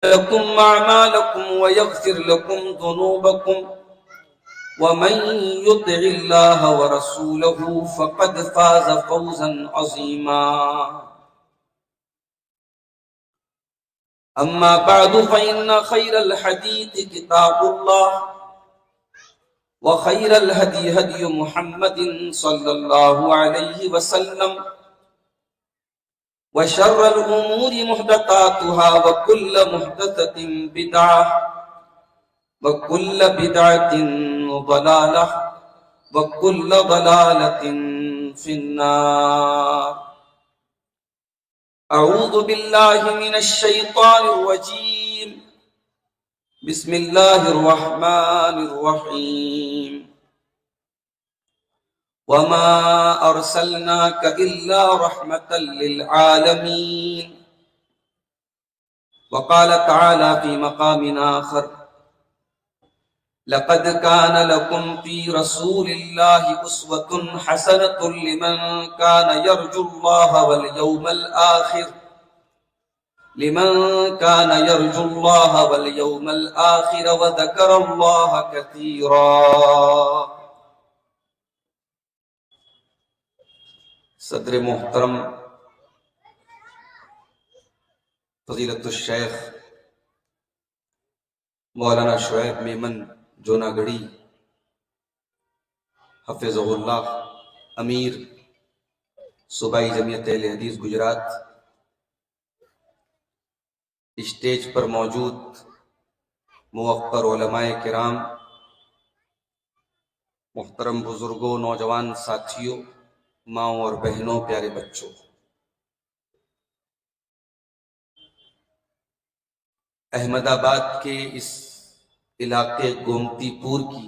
لكم أعمالكم ويغفر لكم ذنوبكم ومن يطع الله ورسوله فقد فاز فوزا عظيما. أما بعد فإن خير الحديث كتاب الله وخير الهدي هدي محمد صلى الله عليه وسلم وشر الأمور محدثاتها وكل محدثة بدعة وكل بدعة ضلالة وكل ضلالة في النار. أعوذ بالله من الشيطان الرجيم. بسم الله الرحمن الرحيم. وما أرسلناك إلا رحمة للعالمين. وقال تعالى في مقام آخر: لقد كان لكم في رسول الله أسوة حسنة لمن كان يرجو الله واليوم الآخر وذكر الله كثيرا. صدر محترم فضیلت الشیخ مولانا شعیب میمن جوناگڑھی حفظہ اللہ، امیر صوبائی جمعیت اہل حدیث گجرات، اسٹیج پر موجود موقر علماء کرام، محترم بزرگوں، نوجوان ساتھیوں، ماؤں اور بہنوں، پیارے بچوں، احمد آباد کے اس علاقے گومتی پور کی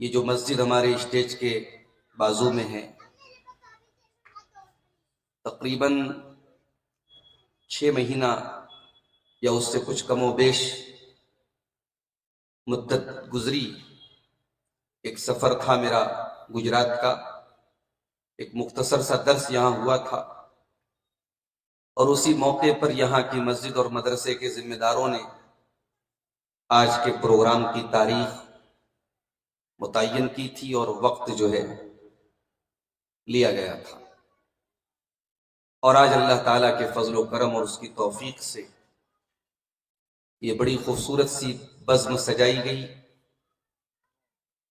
یہ جو مسجد ہمارے اسٹیج کے بازو میں ہے، تقریباً 6 مہینہ یا اس سے کچھ کم و بیش مدت گزری. ایک سفر تھا میرا گجرات کا، ایک مختصر سا درس یہاں ہوا تھا، اور اسی موقع پر یہاں کی مسجد اور مدرسے کے ذمہ داروں نے آج کے پروگرام کی تاریخ متعین کی تھی اور وقت جو ہے لیا گیا تھا. اور آج اللہ تعالیٰ کے فضل و کرم اور اس کی توفیق سے یہ بڑی خوبصورت سی بزم سجائی گئی،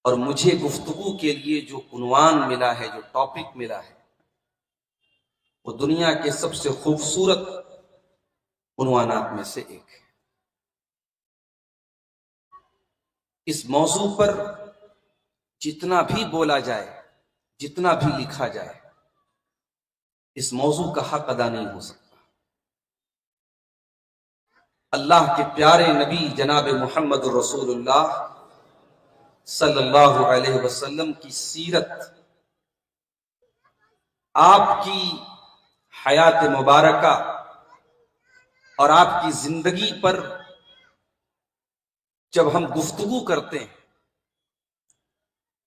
اور مجھے گفتگو کے لیے جو عنوان ملا ہے، جو ٹاپک ملا ہے، وہ دنیا کے سب سے خوبصورت عنوانات میں سے ایک ہے. اس موضوع پر جتنا بھی بولا جائے، جتنا بھی لکھا جائے، اس موضوع کا حق ادا نہیں ہو سکتا. اللہ کے پیارے نبی جناب محمد رسول اللہ صلی اللہ علیہ وسلم کی سیرت، آپ کی حیات مبارکہ اور آپ کی زندگی پر جب ہم گفتگو کرتے ہیں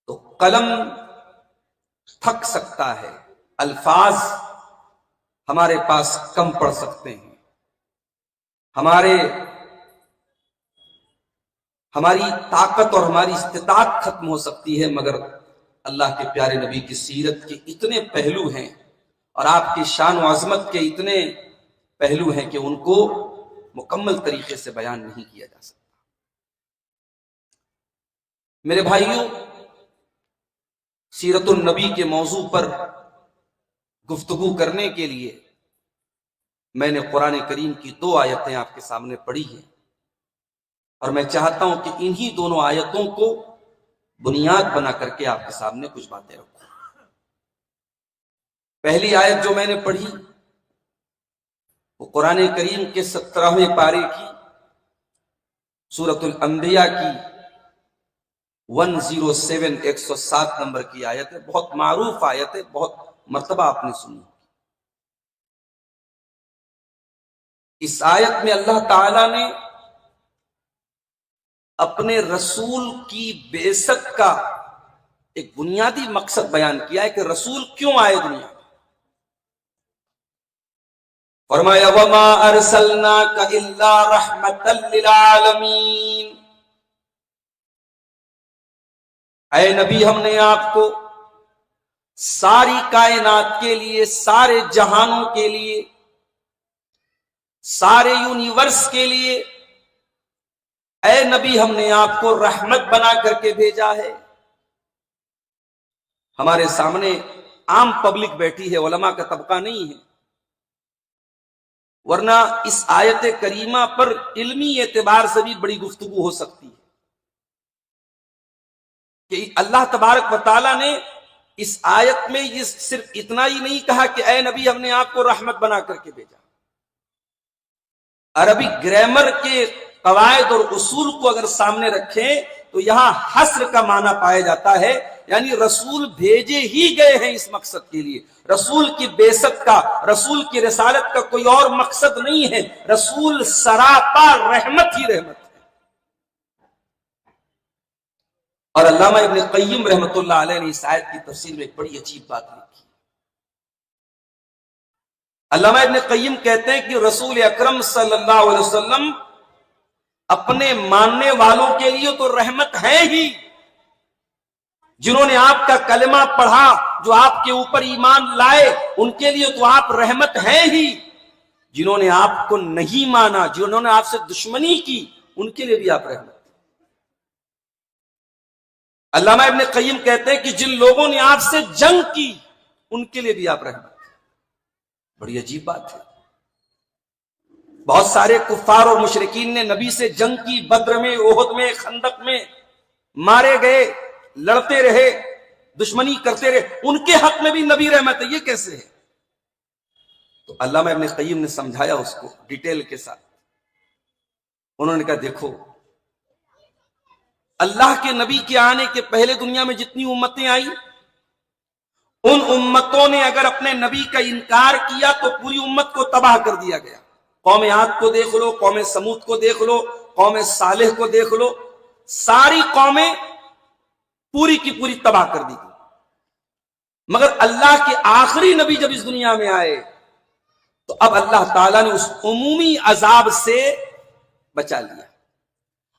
تو قلم تھک سکتا ہے، الفاظ ہمارے پاس کم پڑ سکتے ہیں، ہماری طاقت اور ہماری استطاعت ختم ہو سکتی ہے، مگر اللہ کے پیارے نبی کی سیرت کے اتنے پہلو ہیں اور آپ کی شان و عظمت کے اتنے پہلو ہیں کہ ان کو مکمل طریقے سے بیان نہیں کیا جا سکتا. میرے بھائیوں، سیرت النبی کے موضوع پر گفتگو کرنے کے لیے میں نے قرآن کریم کی 2 آیتیں آپ کے سامنے پڑھی ہیں، اور میں چاہتا ہوں کہ انہی دونوں آیتوں کو بنیاد بنا کر کے آپ کے سامنے کچھ باتیں رکھوں. پہلی آیت جو میں نے پڑھی وہ قرآن کریم کے 17ویں پارے کی سورۃ الانبیاء کی 107 107 نمبر کی آیت ہے. بہت معروف آیت ہے، بہت مرتبہ آپ نے سنی. اس آیت میں اللہ تعالیٰ نے اپنے رسول کی بعثت کا ایک بنیادی مقصد بیان کیا ہے کہ رسول کیوں آئے دنیا میں. فرمایا وما ارسلناک الا رحمتا للعالمین، اے نبی ہم نے آپ کو ساری کائنات کے لیے، سارے جہانوں کے لیے، سارے یونیورس کے لیے، اے نبی ہم نے آپ کو رحمت بنا کر کے بھیجا ہے۔ ہمارے سامنے عام پبلک بیٹھی ہے، علماء کا طبقہ نہیں ہے، ورنہ اس آیت کریمہ پر علمی اعتبار سے بھی بڑی گفتگو ہو سکتی ہے کہ اللہ تبارک و تعالیٰ نے اس آیت میں یہ صرف اتنا ہی نہیں کہا کہ اے نبی ہم نے آپ کو رحمت بنا کر کے بھیجا۔ عربی گرامر کے قواعد اور اصول کو اگر سامنے رکھیں تو یہاں حصر کا معنی پایا جاتا ہے، یعنی رسول بھیجے ہی گئے ہیں اس مقصد کے لیے۔ رسول کی بعثت کا، رسول کی رسالت کا کوئی اور مقصد نہیں ہے، رسول سراپا رحمت ہی رحمت ہے۔ اور علامہ ابن قیم رحمۃ اللہ علیہ نے اس آیت کی تفسیر میں ایک بڑی عجیب بات لکھی۔ علامہ ابن قیم کہتے ہیں کہ رسول اکرم صلی اللہ علیہ وسلم اپنے ماننے والوں کے لیے تو رحمت ہے ہی، جنہوں نے آپ کا کلمہ پڑھا، جو آپ کے اوپر ایمان لائے، ان کے لیے تو آپ رحمت ہیں ہی، جنہوں نے آپ کو نہیں مانا، جنہوں نے آپ سے دشمنی کی، ان کے لیے بھی آپ رحمت۔ علامہ ابن قیم کہتے ہیں کہ جن لوگوں نے آپ سے جنگ کی، ان کے لیے بھی آپ رحمت۔ بڑی عجیب بات ہے۔ بہت سارے کفار اور مشرکین نے نبی سے جنگ کی، بدر میں، احد میں، خندق میں، مارے گئے، لڑتے رہے، دشمنی کرتے رہے، ان کے حق میں بھی نبی رحمت ہے۔ یہ کیسے ہے؟ تو علامہ ابن قیم نے سمجھایا اس کو ڈیٹیل کے ساتھ۔ انہوں نے کہا دیکھو، اللہ کے نبی کے آنے کے پہلے دنیا میں جتنی امتیں آئیں، ان امتوں نے اگر اپنے نبی کا انکار کیا تو پوری امت کو تباہ کر دیا گیا۔ قوم عاد کو دیکھ لو، قوم سمود کو دیکھ لو، قوم صالح کو دیکھ لو، ساری قومیں پوری کی پوری تباہ کر دی گئی۔ مگر اللہ کے آخری نبی جب اس دنیا میں آئے تو اب اللہ تعالیٰ نے اس عمومی عذاب سے بچا لیا۔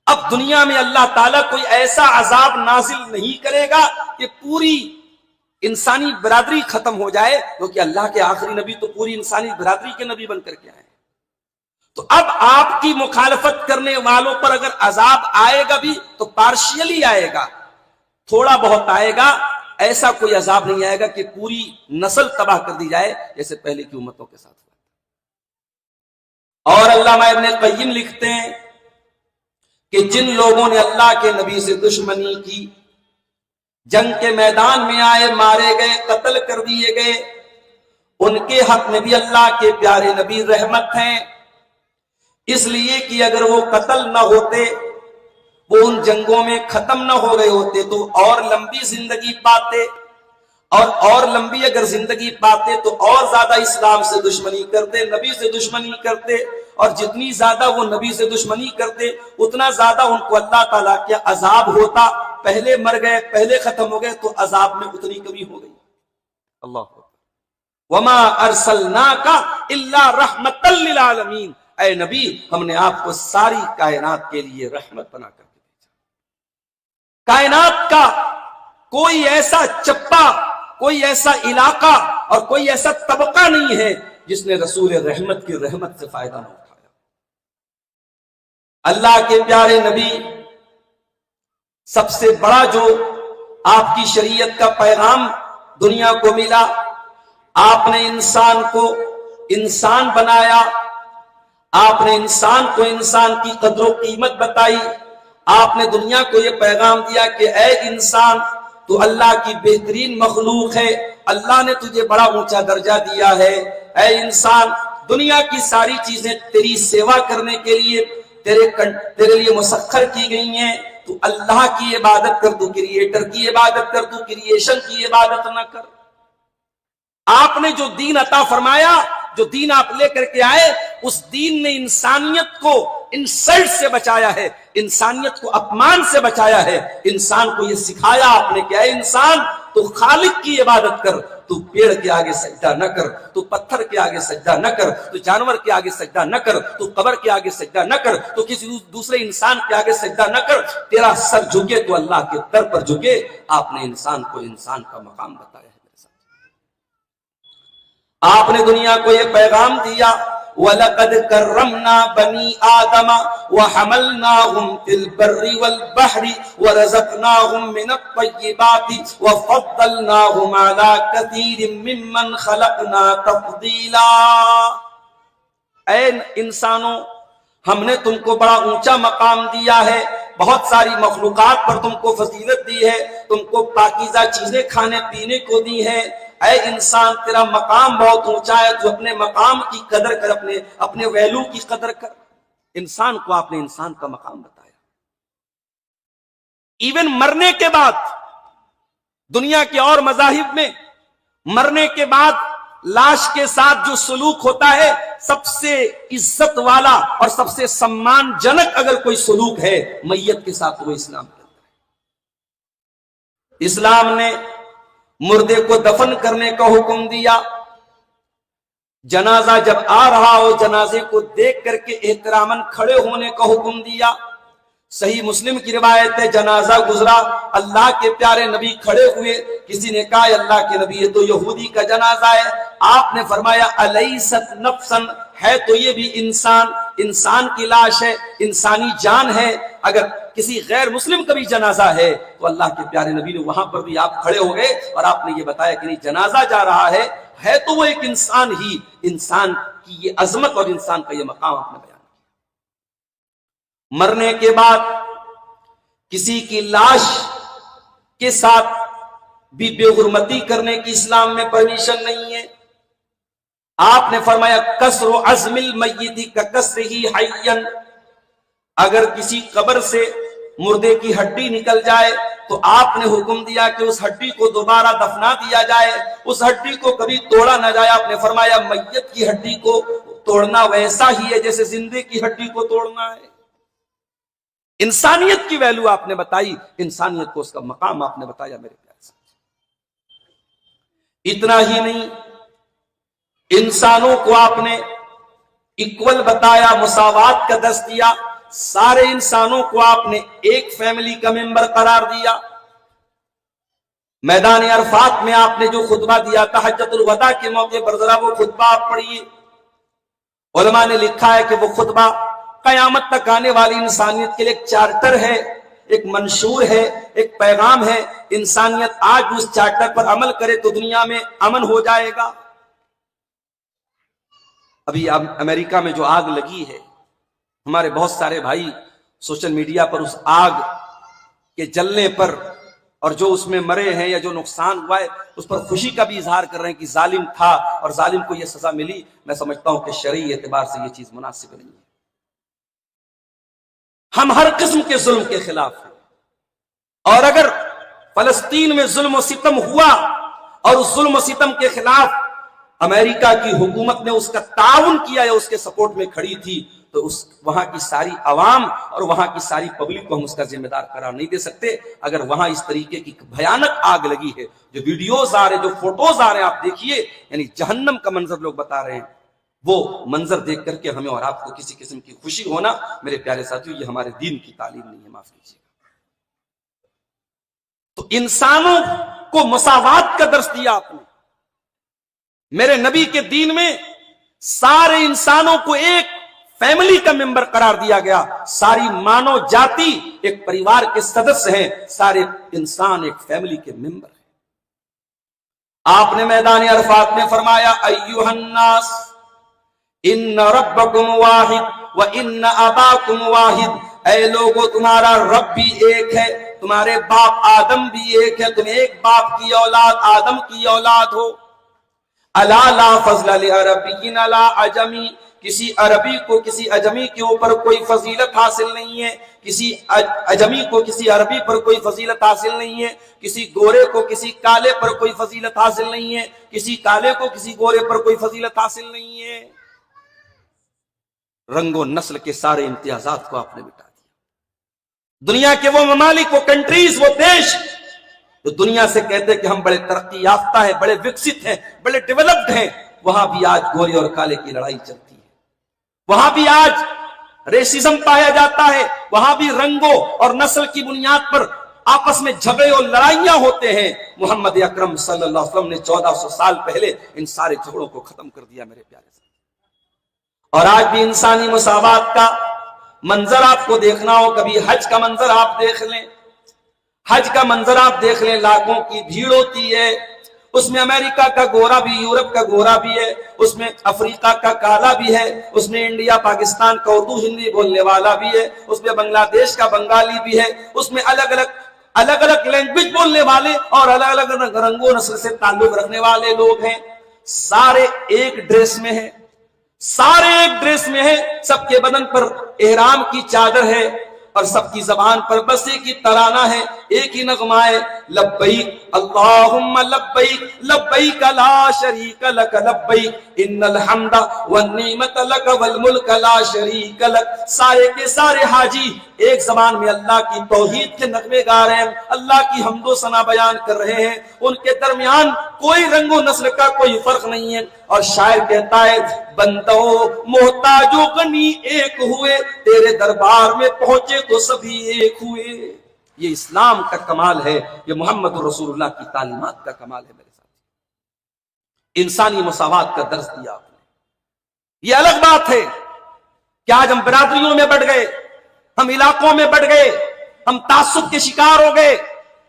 اب دنیا میں اللہ تعالیٰ کوئی ایسا عذاب نازل نہیں کرے گا کہ پوری انسانی برادری ختم ہو جائے، کیونکہ اللہ کے آخری نبی تو پوری انسانی برادری کے نبی بن کر کے آئے۔ تو اب آپ کی مخالفت کرنے والوں پر اگر عذاب آئے گا بھی تو پارشیلی آئے گا، تھوڑا بہت آئے گا، ایسا کوئی عذاب نہیں آئے گا کہ پوری نسل تباہ کر دی جائے جیسے پہلے کی امتوں کے ساتھ ہوا۔ اور علامہ ابن قیم لکھتے ہیں کہ جن لوگوں نے اللہ کے نبی سے دشمنی کی، جنگ کے میدان میں آئے، مارے گئے، قتل کر دیے گئے، ان کے حق میں بھی اللہ کے پیارے نبی رحمت ہیں، اس لیے کہ اگر وہ قتل نہ ہوتے، وہ ان جنگوں میں ختم نہ ہو گئے ہوتے تو اور لمبی زندگی پاتے، اور لمبی اگر زندگی پاتے تو اور زیادہ اسلام سے دشمنی کرتے، نبی سے دشمنی کرتے، اور جتنی زیادہ وہ نبی سے دشمنی کرتے اتنا زیادہ ان کو اللہ تعالیٰ کے عذاب ہوتا۔ پہلے مر گئے، پہلے ختم ہو گئے تو عذاب میں اتنی کمی ہو گئی۔ اللہ وما ارسلناک الا رحمتا للعالمین، اے نبی ہم نے آپ کو ساری کائنات کے لیے رحمت بنا کر کے بھیجا۔ کائنات کا کوئی ایسا چپا، کوئی ایسا علاقہ اور کوئی ایسا طبقہ نہیں ہے جس نے رسول رحمت کی رحمت سے فائدہ نہ اٹھایا۔ اللہ کے پیارے نبی سب سے بڑا جو آپ کی شریعت کا پیغام دنیا کو ملا، آپ نے انسان کو انسان بنایا، آپ نے انسان کو انسان کی قدر و قیمت بتائی، آپ نے دنیا کو یہ پیغام دیا کہ اے انسان تو اللہ کی بہترین مخلوق ہے، اللہ نے تجھے بڑا اونچا درجہ دیا ہے، اے انسان دنیا کی ساری چیزیں تیری سیوا کرنے کے لیے تیرے لیے مسخر کی گئی ہیں، تو اللہ کی عبادت کر، تو کریٹر کی عبادت کر، تو کریشن کی عبادت نہ کر۔ آپ نے جو دین عطا فرمایا، جو دین آپ لے کر کے آئے، اس دین نے انسانیت کو انسلٹ سے بچایا ہے، انسانیت کو اپمان سے بچایا ہے، انسان کو یہ سکھایا آپ نے کہ اے انسان تو خالق کی عبادت کر، تو پیڑ کے آگے سجدہ نہ کر، تو پتھر کے آگے سجدہ نہ کر، تو جانور کے آگے سجدہ نہ کر، تو قبر کے آگے سجدہ نہ کر، تو کسی دوسرے انسان کے آگے سجدہ نہ کر، تیرا سر جھکے تو اللہ کے در پر جھکے۔ آپ نے انسان کو انسان کا مقام بتایا ہے میرے ساتھ۔ آپ نے دنیا کو یہ پیغام دیا، وَلَقَدْ كَرَّمْنَا بَنِي آدَمَ وَحَمَلْنَاهُمْ فِي الْبَرِّ وَالْبَحْرِ وَرَزَقْنَاهُمْ مِنَ الطَّيِّبَاتِ وَفَضَّلْنَاهُمْ عَلَى كَثِيرٍ مِّمَّنْ خَلَقْنَا تَفْضِيلًا۔ اے انسانوں، ہم نے تم کو بڑا اونچا مقام دیا ہے، بہت ساری مخلوقات پر تم کو فضیلت دی ہے، تم کو پاکیزہ چیزیں کھانے پینے کو دی ہیں۔ اے انسان، تیرا مقام بہت اونچا ہے، تو اپنے مقام کی قدر کر، اپنے ویلو کی قدر کر۔ انسان کو آپ نے انسان کا مقام بتایا۔ ایون مرنے کے بعد، دنیا کے اور مذاہب میں مرنے کے بعد لاش کے ساتھ جو سلوک ہوتا ہے، سب سے عزت والا اور سب سے سمان جنک اگر کوئی سلوک ہے میت کے ساتھ، وہ اسلام کے اندر ہے۔ اسلام نے مردے کو دفن کرنے کا حکم دیا۔ جنازہ جب آ رہا ہو، جنازے کو دیکھ کر کے احتراماً کھڑے ہونے کا حکم دیا۔ صحیح مسلم کی روایت ہے، جنازہ گزرا، اللہ کے پیارے نبی کھڑے ہوئے، کسی نے کہا اللہ کے نبی یہ تو یہودی کا جنازہ ہے۔ آپ نے فرمایا الیست نفسا، ہے تو یہ بھی انسان کی لاش ہے، انسانی جان ہے۔ اگر کسی غیر مسلم کا بھی جنازہ ہے تو اللہ کے پیارے نبی نے وہاں پر بھی آپ کھڑے ہو گئے اور آپ نے یہ بتایا کہ نہیں، جنازہ جا رہا ہے تو وہ ایک انسان ہی، انسان کی یہ عظمت اور انسان کا یہ مقام آپ نے بیان۔ مرنے کے بعد کسی کی لاش کے ساتھ بھی بے حرمتی کرنے کی اسلام میں پرمیشن نہیں ہے۔ آپ نے فرمایا کسر عظم المیت ککسرہ حیا، اگر کسی قبر سے مردے کی ہڈی نکل جائے تو آپ نے حکم دیا کہ اس ہڈی کو دوبارہ دفنا دیا جائے، اس ہڈی کو کبھی توڑا نہ جائے۔ آپ نے فرمایا میت کی ہڈی کو توڑنا ویسا ہی ہے جیسے زندے کی ہڈی کو توڑنا ہے۔ انسانیت کی ویلو آپ نے بتائی، انسانیت کو اس کا مقام آپ نے بتایا میرے پیارے ساتھ۔ اتنا ہی نہیں، انسانوں کو آپ نے ایکول بتایا، مساوات کا درس دیا۔ سارے انسانوں کو آپ نے ایک فیملی کا ممبر قرار دیا۔ میدان عرفات میں آپ نے جو خطبہ دیا تھا حجۃ الوداع کے موقع پر، ذرا وہ خطبہ آپ پڑھیے۔ علماء نے لکھا ہے کہ وہ خطبہ قیامت تک آنے والی انسانیت کے لیے ایک چارٹر ہے، ایک منشور ہے، ایک پیغام ہے۔ انسانیت آج اس چارٹر پر عمل کرے تو دنیا میں امن ہو جائے گا۔ ابھی امریکہ میں جو آگ لگی ہے، ہمارے بہت سارے بھائی سوشل میڈیا پر اس آگ کے جلنے پر اور جو اس میں مرے ہیں یا جو نقصان ہوا ہے اس پر خوشی کا بھی اظہار کر رہے ہیں کہ ظالم تھا اور ظالم کو یہ سزا ملی۔ میں سمجھتا ہوں کہ شرعی اعتبار سے یہ چیز مناسب نہیں ہے۔ ہم ہر قسم کے ظلم کے خلاف ہیں، اور اگر فلسطین میں ظلم و ستم ہوا اور اس ظلم و ستم کے خلاف امریکہ کی حکومت نے اس کا تعاون کیا یا اس کے سپورٹ میں کھڑی تھی، تو وہاں کی ساری عوام اور وہاں کی ساری پبلک کو ہم اس کا ذمہ دار قرار نہیں دے سکتے۔ اگر وہاں اس طریقے کی بھیانک آگ لگی ہے، جو ویڈیوز آ رہے ہیں، جو فوٹوز آ رہے ہیں، آپ دیکھیے، یعنی جہنم کا منظر لوگ بتا رہے ہیں، وہ منظر دیکھ کر کے ہمیں اور آپ کو کسی قسم کی خوشی ہونا، میرے پیارے ساتھیوں، یہ ہمارے دین کی تعلیم نہیں ہے، معاف کیجیے۔ تو انسانوں کو مساوات کا درس دیا آپ نے۔ میرے نبی کے دین میں سارے انسانوں کو ایک فیملی کا ممبر قرار دیا گیا۔ ساری مانو جاتی ایک پریوار کے سدسیہ ہیں، سارے انسان ایک فیملی کے ممبر ہیں۔ آپ نے میدان عرفات میں فرمایا ایھا الناس ان ربکم واحد وان اباکم واحد، اے لوگو تمہارا رب بھی ایک ہے، تمہارے باپ آدم بھی ایک ہے، تم ایک باپ کی اولاد آدم کی اولاد ہو۔ الا لا فضل لعربی علی عجمی، کسی عربی کو کسی اجمی کے اوپر کوئی فضیلت حاصل نہیں ہے، کسی اجمی کو کسی عربی پر کوئی فضیلت حاصل نہیں ہے، کسی گورے کو کسی کالے پر کوئی فضیلت حاصل نہیں ہے، کسی کالے کو کسی گورے پر کوئی فضیلت حاصل نہیں ہے۔ رنگ و نسل کے سارے امتیازات کو آپ نے مٹا دیا۔ دنیا کے وہ ممالک، وہ کنٹریز، وہ دیش جو دنیا سے کہتے ہیں کہ ہم بڑے ترقی یافتہ ہیں، بڑے وکست ہیں، بڑے ڈیولپڈ ہیں، وہاں بھی آج گورے اور کالے کی لڑائی چلتی ہے، وہاں بھی آج ریسزم پایا جاتا ہے، وہاں بھی رنگوں اور نسل کی بنیاد پر آپس میں جھگڑے اور لڑائیاں ہوتے ہیں۔ محمد اکرم صلی اللہ علیہ وسلم نے 1400 سال پہلے ان سارے جھگڑوں کو ختم کر دیا میرے پیارے سے۔ اور آج بھی انسانی مساوات کا منظر آپ کو دیکھنا ہو، کبھی حج کا منظر آپ دیکھ لیں، حج کا منظر آپ دیکھ لیں، لاکھوں کی بھیڑ ہوتی ہے، اس میں امریکہ کا گورا بھی، یورپ کا گورا بھی ہے، اس میں افریقہ کا کالا بھی ہے، اس میں انڈیا پاکستان کا اردو ہندی بولنے والا بھی ہے، اس میں بنگلہ دیش کا بنگالی بھی ہے، اس میں الگ الگ لینگویج بولنے والے اور الگ الگ رنگوں نسل سے تعلق رکھنے والے لوگ ہیں، سارے ایک ڈریس میں ہیں، سارے ایک ڈریس میں ہیں، سب کے بدن پر احرام کی چادر ہے اور سب کی زبان پر بس ایک ہی ترانہ ہے، ایک ہی نغمہ ہے، لبیک اللہم لبیک لبیک لا شریک لک لبیک ان الحمد والنعمت لک والملک لا شریک لک۔ سارے کے سارے حاجی ایک زبان میں اللہ کی توحید کے نغمے گا رہے ہیں، اللہ کی حمد و ثنا بیان کر رہے ہیں، ان کے درمیان کوئی رنگ و نسل کا کوئی فرق نہیں ہے۔ اور شاعر کہتا ہے بندو محتاج و غنی ایک ہوئے، تیرے دربار میں پہنچے تو سبھی ایک ہوئے۔ یہ اسلام کا کمال ہے، یہ محمد رسول اللہ کی تعلیمات کا کمال ہے میرے ساتھ۔ انسانی مساوات کا درس دیا آپ نے۔ یہ الگ بات ہے کہ آج ہم برادریوں میں بڑھ گئے، ہم علاقوں میں بڑھ گئے، ہم تعصب کے شکار ہو گئے،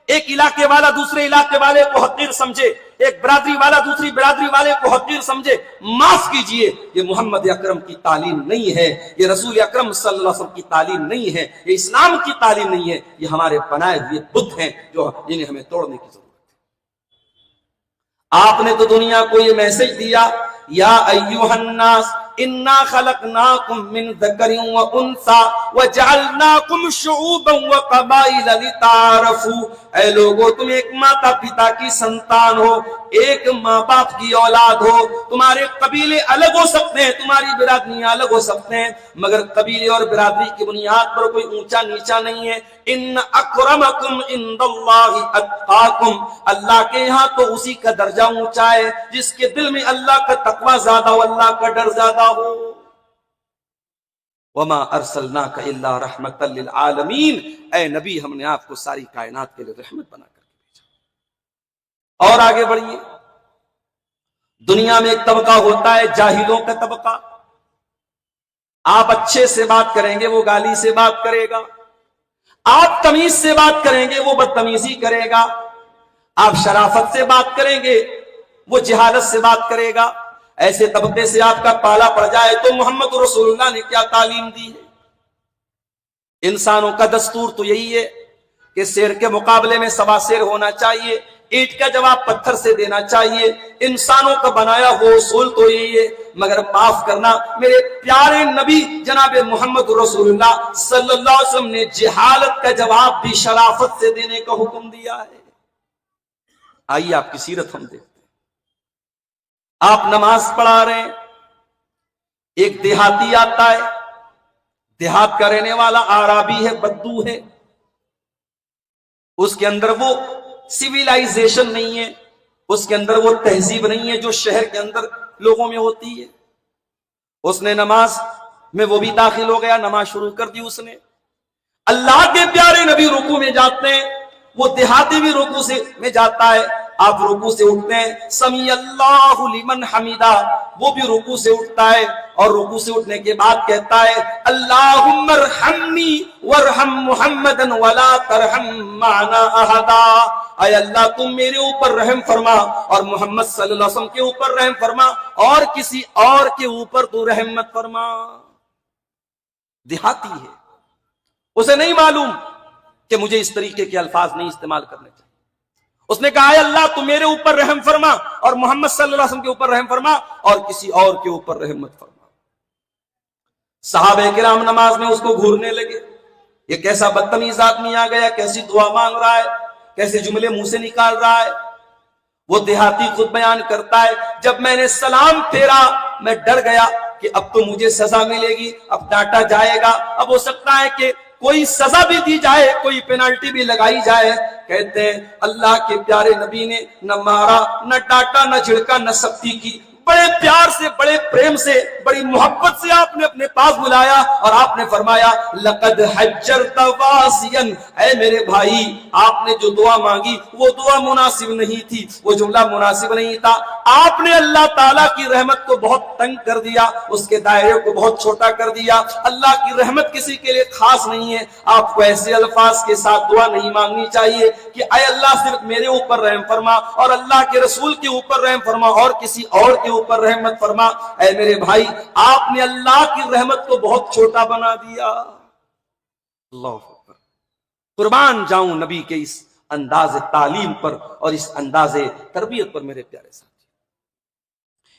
ایک علاقے والا دوسرے علاقے والے کو حقیر سمجھے، ایک برادری والا دوسری برادری والے کو حقیر سمجھے۔ معاف کیجئے، یہ محمد اکرم کی تعلیم نہیں ہے، یہ رسول اکرم صلی اللہ علیہ وسلم کی تعلیم نہیں ہے، یہ اسلام کی تعلیم نہیں ہے، یہ ہمارے بنائے ہوئے بت ہیں جو جنہیں ہمیں توڑنے کی ضرورت ہے۔ آپ نے تو دنیا کو یہ میسج دیا، یا ایھا الناس انا خلقناکم من ذکر و انثی وجعلناکم شعوبا وقبائل لتعارفوا۔ اے لوگو، تم ایک ماتا پتا کی سنتان ہو، ایک ماں باپ کی اولاد ہو، تمہارے قبیلے الگ ہو سکتے ہیں، تمہاری برادریاں الگ ہو سکتے ہیں، مگر قبیلے اور برادری کی بنیاد پر کوئی اونچا نیچا نہیں ہے۔ ان اکرمکم عند اللہ اتقاکم، اللہ کے یہاں تو اسی کا درجہ اونچا ہے جس کے دل میں اللہ کا تقوی زیادہ ہو، اللہ کا ڈر زیادہ ہو۔ وما ارسلناک الا رحمتا للعالمین، اے نبی ہم نے آپ کو ساری کائنات کے لیے رحمت بنا کر کے بھیجا۔ اور آگے بڑھیے، دنیا میں ایک طبقہ ہوتا ہے جاہلوں کا طبقہ، آپ اچھے سے بات کریں گے وہ گالی سے بات کرے گا، آپ تمیز سے بات کریں گے وہ بدتمیزی کرے گا، آپ شرافت سے بات کریں گے وہ جہالت سے بات کرے گا۔ ایسے طبقے سے آپ کا پالا پڑ جائے تو محمد رسول اللہ نے کیا تعلیم دی ہے؟ انسانوں کا دستور تو یہی ہے کہ شیر کے مقابلے میں سوا شیر ہونا چاہیے، اینٹ کا جواب پتھر سے دینا چاہیے، انسانوں کا بنایا وہ اصول تو یہی ہے۔ مگر معاف کرنا، میرے پیارے نبی جناب محمد رسول اللہ صلی اللہ علیہ وسلم نے جہالت کا جواب بھی شرافت سے دینے کا حکم دیا ہے۔ آئیے آپ کی سیرت ہم دیکھتے ہیں۔ آپ نماز پڑھا رہے ہیں، ایک دیہاتی آتا ہے، دیہات کا رہنے والا عربی ہے، بدو ہے، اس کے اندر وہ سویلائزیشن نہیں ہے، اس کے اندر وہ تہذیب نہیں ہے جو شہر کے اندر لوگوں میں ہوتی ہے۔ اس نے نماز میں وہ بھی داخل ہو گیا، نماز شروع کر دی اس نے۔ اللہ کے پیارے نبی رکوع میں جاتے ہیں، وہ دیہاتی بھی رکوع میں جاتا ہے، آپ رکوع سے اٹھتے ہیں، سمیع اللہ لمن حمیدہ، وہ بھی رکوع سے اٹھتا ہے اور رکوع سے اٹھنے کے بعد کہتا ہے اللہم ارحمنی وارحم محمدا ولا ترحم معنا احدا، اے اللہ تم میرے اوپر رحم فرما اور محمد صلی اللہ علیہ وسلم کے اوپر رحم فرما اور کسی اور کے اوپر تو رحم مت فرما۔ دیہاتی ہے، اسے نہیں معلوم کہ مجھے اس طریقے کے الفاظ نہیں استعمال کرنے چاہیے۔ اس نے کہا ہے اللہ تو میرے اوپر رحم فرما اور محمد صلی اللہ علیہ وسلم کے اوپر رحم فرما اور کسی اور کے اوپر رحم مت فرما۔ صحابہ کرام نماز میں اس کو گھورنے لگے، یہ کیسا بدتمیز آدمی آ گیا، کیسی دعا مانگ رہا ہے، کیسے جملے منہ سے نکال رہا ہے۔ وہ دیہاتی خود بیان کرتا ہے جب میں نے سلام پھیرا میں ڈر گیا کہ اب تو مجھے سزا ملے گی، اب ڈانٹا جائے گا، اب ہو سکتا ہے کہ کوئی سزا بھی دی جائے, کوئی پینالٹی بھی لگائی جائے. کہتے ہیں اللہ کے پیارے نبی نے نہ مارا, نہ ڈانٹا, نہ جھڑکا, نہ سختی کی. بڑے پیار سے, بڑے پریم سے, بڑی محبت سے آپ نے اپنے پاس بلایا اور آپ نے فرمایا لقد حجرت واسیا, اے میرے بھائی آپ نے جو دعا مانگی وہ دعا مناسب نہیں تھی, وہ جملہ مناسب نہیں تھا. آپ نے اللہ تعالیٰ کی رحمت کو بہت تنگ کر دیا, اس کے دائرے کو بہت چھوٹا کر دیا. اللہ کی رحمت کسی کے لیے خاص نہیں ہے. آپ کو ایسے الفاظ کے ساتھ دعا نہیں مانگنی چاہیے کہ اے اللہ صرف میرے اوپر رحم فرما اور اللہ کے رسول کے اوپر رحم فرما اور کسی اور کے اوپر رحمت فرما. اے میرے بھائی آپ نے اللہ کی رحمت کو بہت چھوٹا بنا دیا. اللہ اکبر. قربان جاؤں نبی کے اس انداز تعلیم پر اور اس انداز تربیت پر میرے پیارے ساتھی.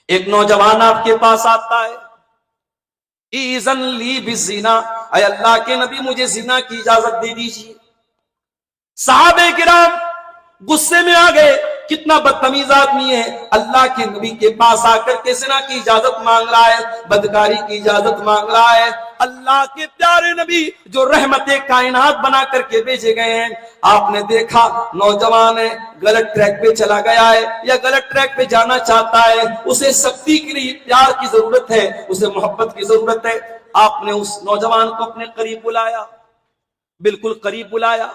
ایک نوجوان آپ کے پاس آتا ہے, ایذن لی بالزنا, اے اللہ کے نبی مجھے زنا کی اجازت دے دیجیے. صحابہ کرام غصے میں آ گئے, کتنا بدتمیز آدمی ہے, اللہ کے نبی کے پاس آ کر کے زنا کی اجازت مانگ رہا ہے, بدکاری کی اجازت مانگ رہا ہے. اللہ کے پیارے نبی جو رحمت کائنات بنا کر کے بھیجے گئے ہیں, آپ نے دیکھا نوجوان ہے, غلط ٹریک پہ چلا گیا ہے یا غلط ٹریک پہ جانا چاہتا ہے, اسے سختی کے لیے پیار کی ضرورت ہے, اسے محبت کی ضرورت ہے. آپ نے اس نوجوان کو اپنے قریب بلایا, بالکل قریب بلایا,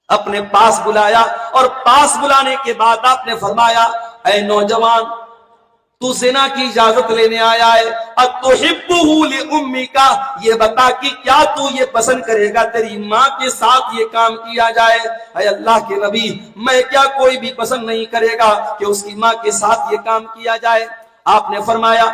اپنے پاس بلایا اور پاس بلانے کے بعد آپ نے فرمایا اے نوجوان تو زنا کی اجازت لینے آیا ہے, اتحبہ لأمک, یہ بتا کہ کیا تو یہ پسند کرے گا تیری ماں کے ساتھ یہ کام کیا جائے. اے اللہ کے نبی میں کیا کوئی بھی پسند نہیں کرے گا کہ اس کی ماں کے ساتھ یہ کام کیا جائے. آپ نے فرمایا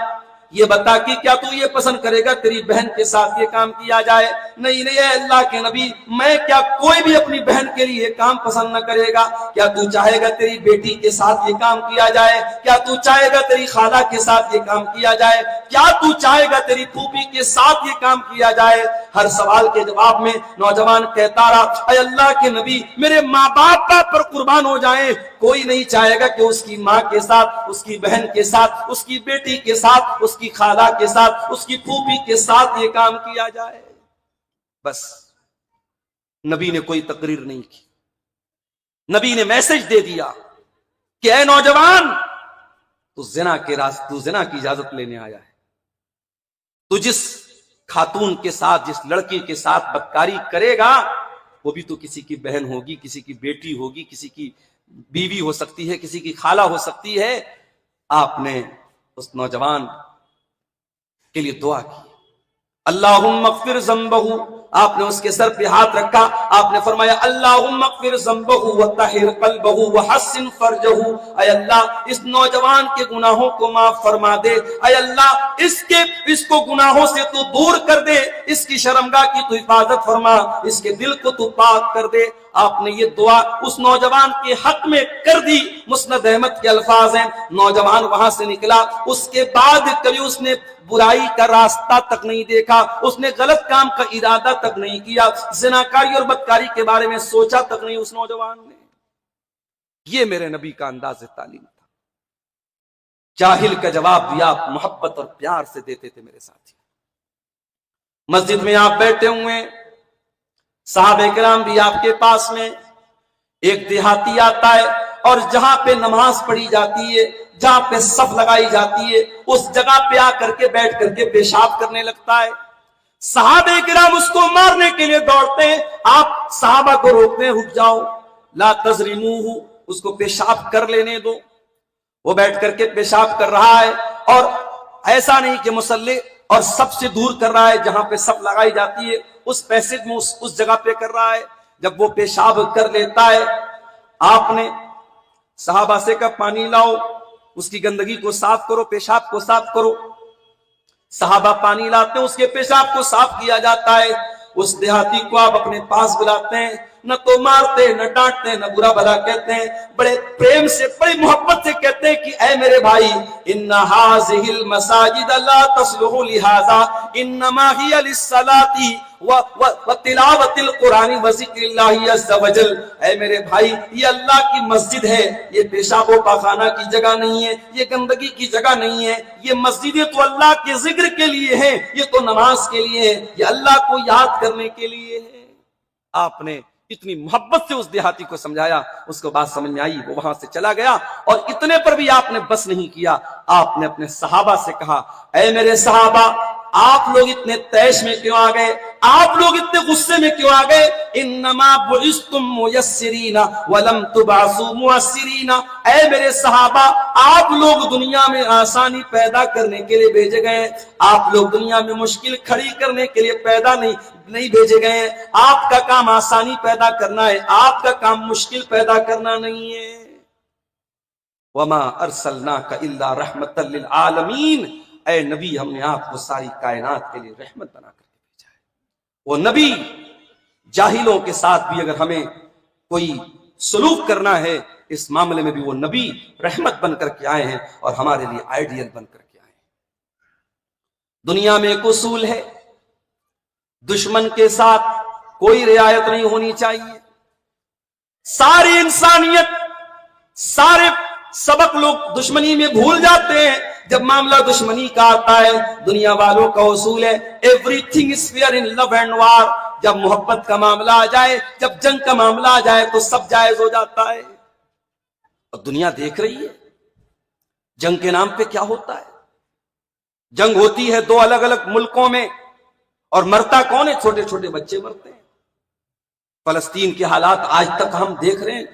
یہ بتا کہ کیا تو یہ پسند کرے گا تیری بہن کے ساتھ یہ کام کیا جائے. نہیں نہیں اے اللہ کے نبی میں کیا کوئی بھی اپنی بہن کے لیے یہ کام پسند نہ کرے گا. کیا تو چاہے گا تیری بیٹی کے ساتھ یہ کام کیا جائے, کیا تو چاہے گا تیری خالہ کے ساتھ یہ کام کیا جائے, کیا تو چاہے گا تیری پھوپھی کے ساتھ یہ کام کیا جائے. ہر سوال کے جواب میں نوجوان کہتا رہا اے اللہ کے نبی میرے ماں باپ پر قربان ہو جائیں, کوئی نہیں چاہے گا کہ اس کی ماں کے ساتھ, اس کی بہن کے ساتھ, اس کی بیٹی کے ساتھ, اس کی خالہ کے ساتھ, اس کی پھوپھی کے ساتھ یہ کام کیا جائے. بس نبی نے کوئی تقریر نہیں کی, نبی نے میسج دے دیا کہ اے نوجوان تو زنا کی اجازت لینے آیا ہے. تو جس خاتون کے ساتھ, جس لڑکی کے ساتھ بدکاری کرے گا وہ بھی تو کسی کی بہن ہوگی, کسی کی بیٹی ہوگی, کسی کی بیوی ہو سکتی ہے, کسی کی خالہ ہو سکتی ہے. آپ نے اس نوجوان کے لیے دعا کی, اللہم اغفر ذنبہ, آپ نے اس کے سر پہ ہاتھ رکھا, آپ نے فرمایا اللہم اغفر ذنبہ وطہر قلبہ وحسن فرجہ, اے اللہ اس نوجوان کے گناہوں کو معاف فرما دے, اے اللہ اس کو گناہوں سے تو دور کر دے, اس کی شرمگاہ کی تو حفاظت فرما, اس کے دل کو تو پاک کر دے. آپ نے یہ دعا اس نوجوان کے حق میں کر دی. مسند احمد کے الفاظ ہیں, نوجوان وہاں سے نکلا, اس کے بعد کبھی اس نے برائی کا راستہ تک نہیں دیکھا, اس نے غلط کام کا ارادہ تک نہیں کیا, زناکاری اور بدکاری کے بارے میں سوچا تک نہیں اس نوجوان نے. یہ میرے نبی کا انداز تعلیم تھا. جاہل کا جواب بھی آپ محبت اور پیار سے دیتے تھے میرے ساتھی. مسجد میں آپ بیٹھے ہوئے, صحابہ کرام بھی آپ کے پاس میں, ایک دیہاتی آتا ہے اور جہاں پہ نماز پڑھی جاتی ہے, جہاں پہ صف لگائی جاتی ہے, اس جگہ پہ آ کر کے بیٹھ کر کے پیشاب کرنے لگتا ہے. صحابہ کرام اس کو مارنے کے لیے دوڑتے ہیں, آپ صحابہ کو روکتے ہیں, رک جاؤ, لا تظلموہ, اس کو پیشاب کر لینے دو. وہ بیٹھ کر کے پیشاب کر رہا ہے اور ایسا نہیں کہ مصلی اور سب سے دور کر رہا ہے, جہاں پہ صف لگائی جاتی ہے اس پیسج میں اس جگہ پہ کر رہا ہے. جب وہ پیشاب کر لیتا ہے, آپ نے صحابہ سے کہا پانی لاؤ, اس کی گندگی کو صاف کرو, پیشاب کو صاف کرو. صحابہ پانی لاتے ہیں, اس کے پیشاب کو صاف کیا جاتا ہے. اس دیہاتی کو آپ اپنے پاس بلاتے ہیں, نہ تو مارتے نہ ڈانٹتے نہ برا بھلا کہتے ہیں، بڑے پریم سے بڑی محبت سے کہتے ہیں کہ اے میرے بھائی ان هذه المساجد لا تصلح لهذا انما هي للصلاة وتلاوت القرآن وذکر اللہ عز وجل۔ اے میرے بھائی یہ اللہ کی مسجد ہے، یہ پیشاب و پاخانہ کی جگہ نہیں ہے، یہ گندگی کی جگہ نہیں ہے، یہ مسجدیں تو اللہ کے ذکر کے لیے ہیں، یہ تو نماز کے لیے ہے، یہ اللہ کو یاد کرنے کے لیے ہے۔ آپ نے اتنی محبت سے اس دیہاتی کو سمجھایا، اس کو بات سمجھ میں آئی، وہ وہاں سے چلا گیا، اور اتنے پر بھی آپ نے بس نہیں کیا، آپ نے اپنے صحابہ سے کہا اے میرے صحابہ آپ لوگ اتنے تیش میں کیوں آ گئے، آپ لوگ اتنے غصے میں کیوں آ گئے؟ انما بعثتم میسرین ولم تبعثوا معسرین۔ اے میرے صحابہ آپ لوگ دنیا میں آسانی پیدا کرنے کے لیے بھیجے گئے، آپ لوگ دنیا میں مشکل کھڑی کرنے کے لیے پیدا نہیں بھیجے گئے ہیں۔ آپ کا کام آسانی پیدا کرنا ہے، آپ کا کام مشکل پیدا کرنا نہیں ہے۔ وما ارسلناک الا رحمۃ للعالمین، اے نبی ہم نے آپ کو ساری کائنات کے لیے رحمت بنا کر کے بھیجا ہے۔ وہ نبی جاہلوں کے ساتھ بھی اگر ہمیں کوئی سلوک کرنا ہے اس معاملے میں بھی وہ نبی رحمت بن کر کے آئے ہیں اور ہمارے لیے آئیڈیل بن کر کے آئے ہیں۔ دنیا میں ایک اصول ہے، دشمن کے ساتھ کوئی رعایت نہیں ہونی چاہیے۔ ساری انسانیت، سارے سبق لوگ دشمنی میں بھول جاتے ہیں جب معاملہ دشمنی کا آتا ہے۔ دنیا والوں کا اصول ہے everything is fair in love and war. جب محبت کا معاملہ آ جائے، جب جنگ کا معاملہ آ جائے تو سب جائز ہو جاتا ہے۔ اور دنیا دیکھ رہی ہے جنگ کے نام پہ کیا ہوتا ہے۔ جنگ ہوتی ہے دو الگ الگ ملکوں میں، اور مرتا کون ہے؟ چھوٹے چھوٹے بچے مرتے ہیں۔ فلسطین کے حالات آج تک ہم دیکھ رہے ہیں،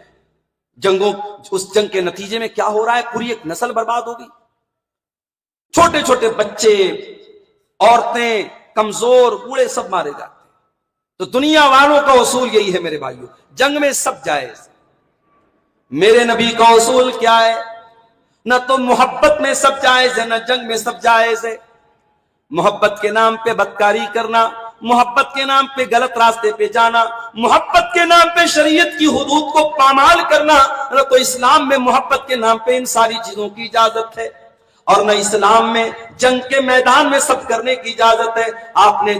اس جنگ کے نتیجے میں کیا ہو رہا ہے، پوری ایک نسل برباد ہو گئی، چھوٹے چھوٹے بچے، عورتیں، کمزور، بوڑھے سب مارے جاتے ہیں۔ تو دنیا والوں کا اصول یہی ہے میرے بھائیوں، جنگ میں سب جائز۔ میرے نبی کا اصول کیا ہے؟ نہ تو محبت میں سب جائز ہے، نہ جنگ میں سب جائز ہے۔ محبت کے نام پہ بدکاری کرنا، محبت کے نام پہ غلط راستے پہ جانا، محبت کے نام پہ شریعت کی حدود کو پامال کرنا، نہ تو اسلام میں محبت کے نام پہ ان ساری چیزوں کی اجازت ہے، اور نہ اسلام میں جنگ کے میدان میں سب کرنے کی اجازت ہے۔ آپ نے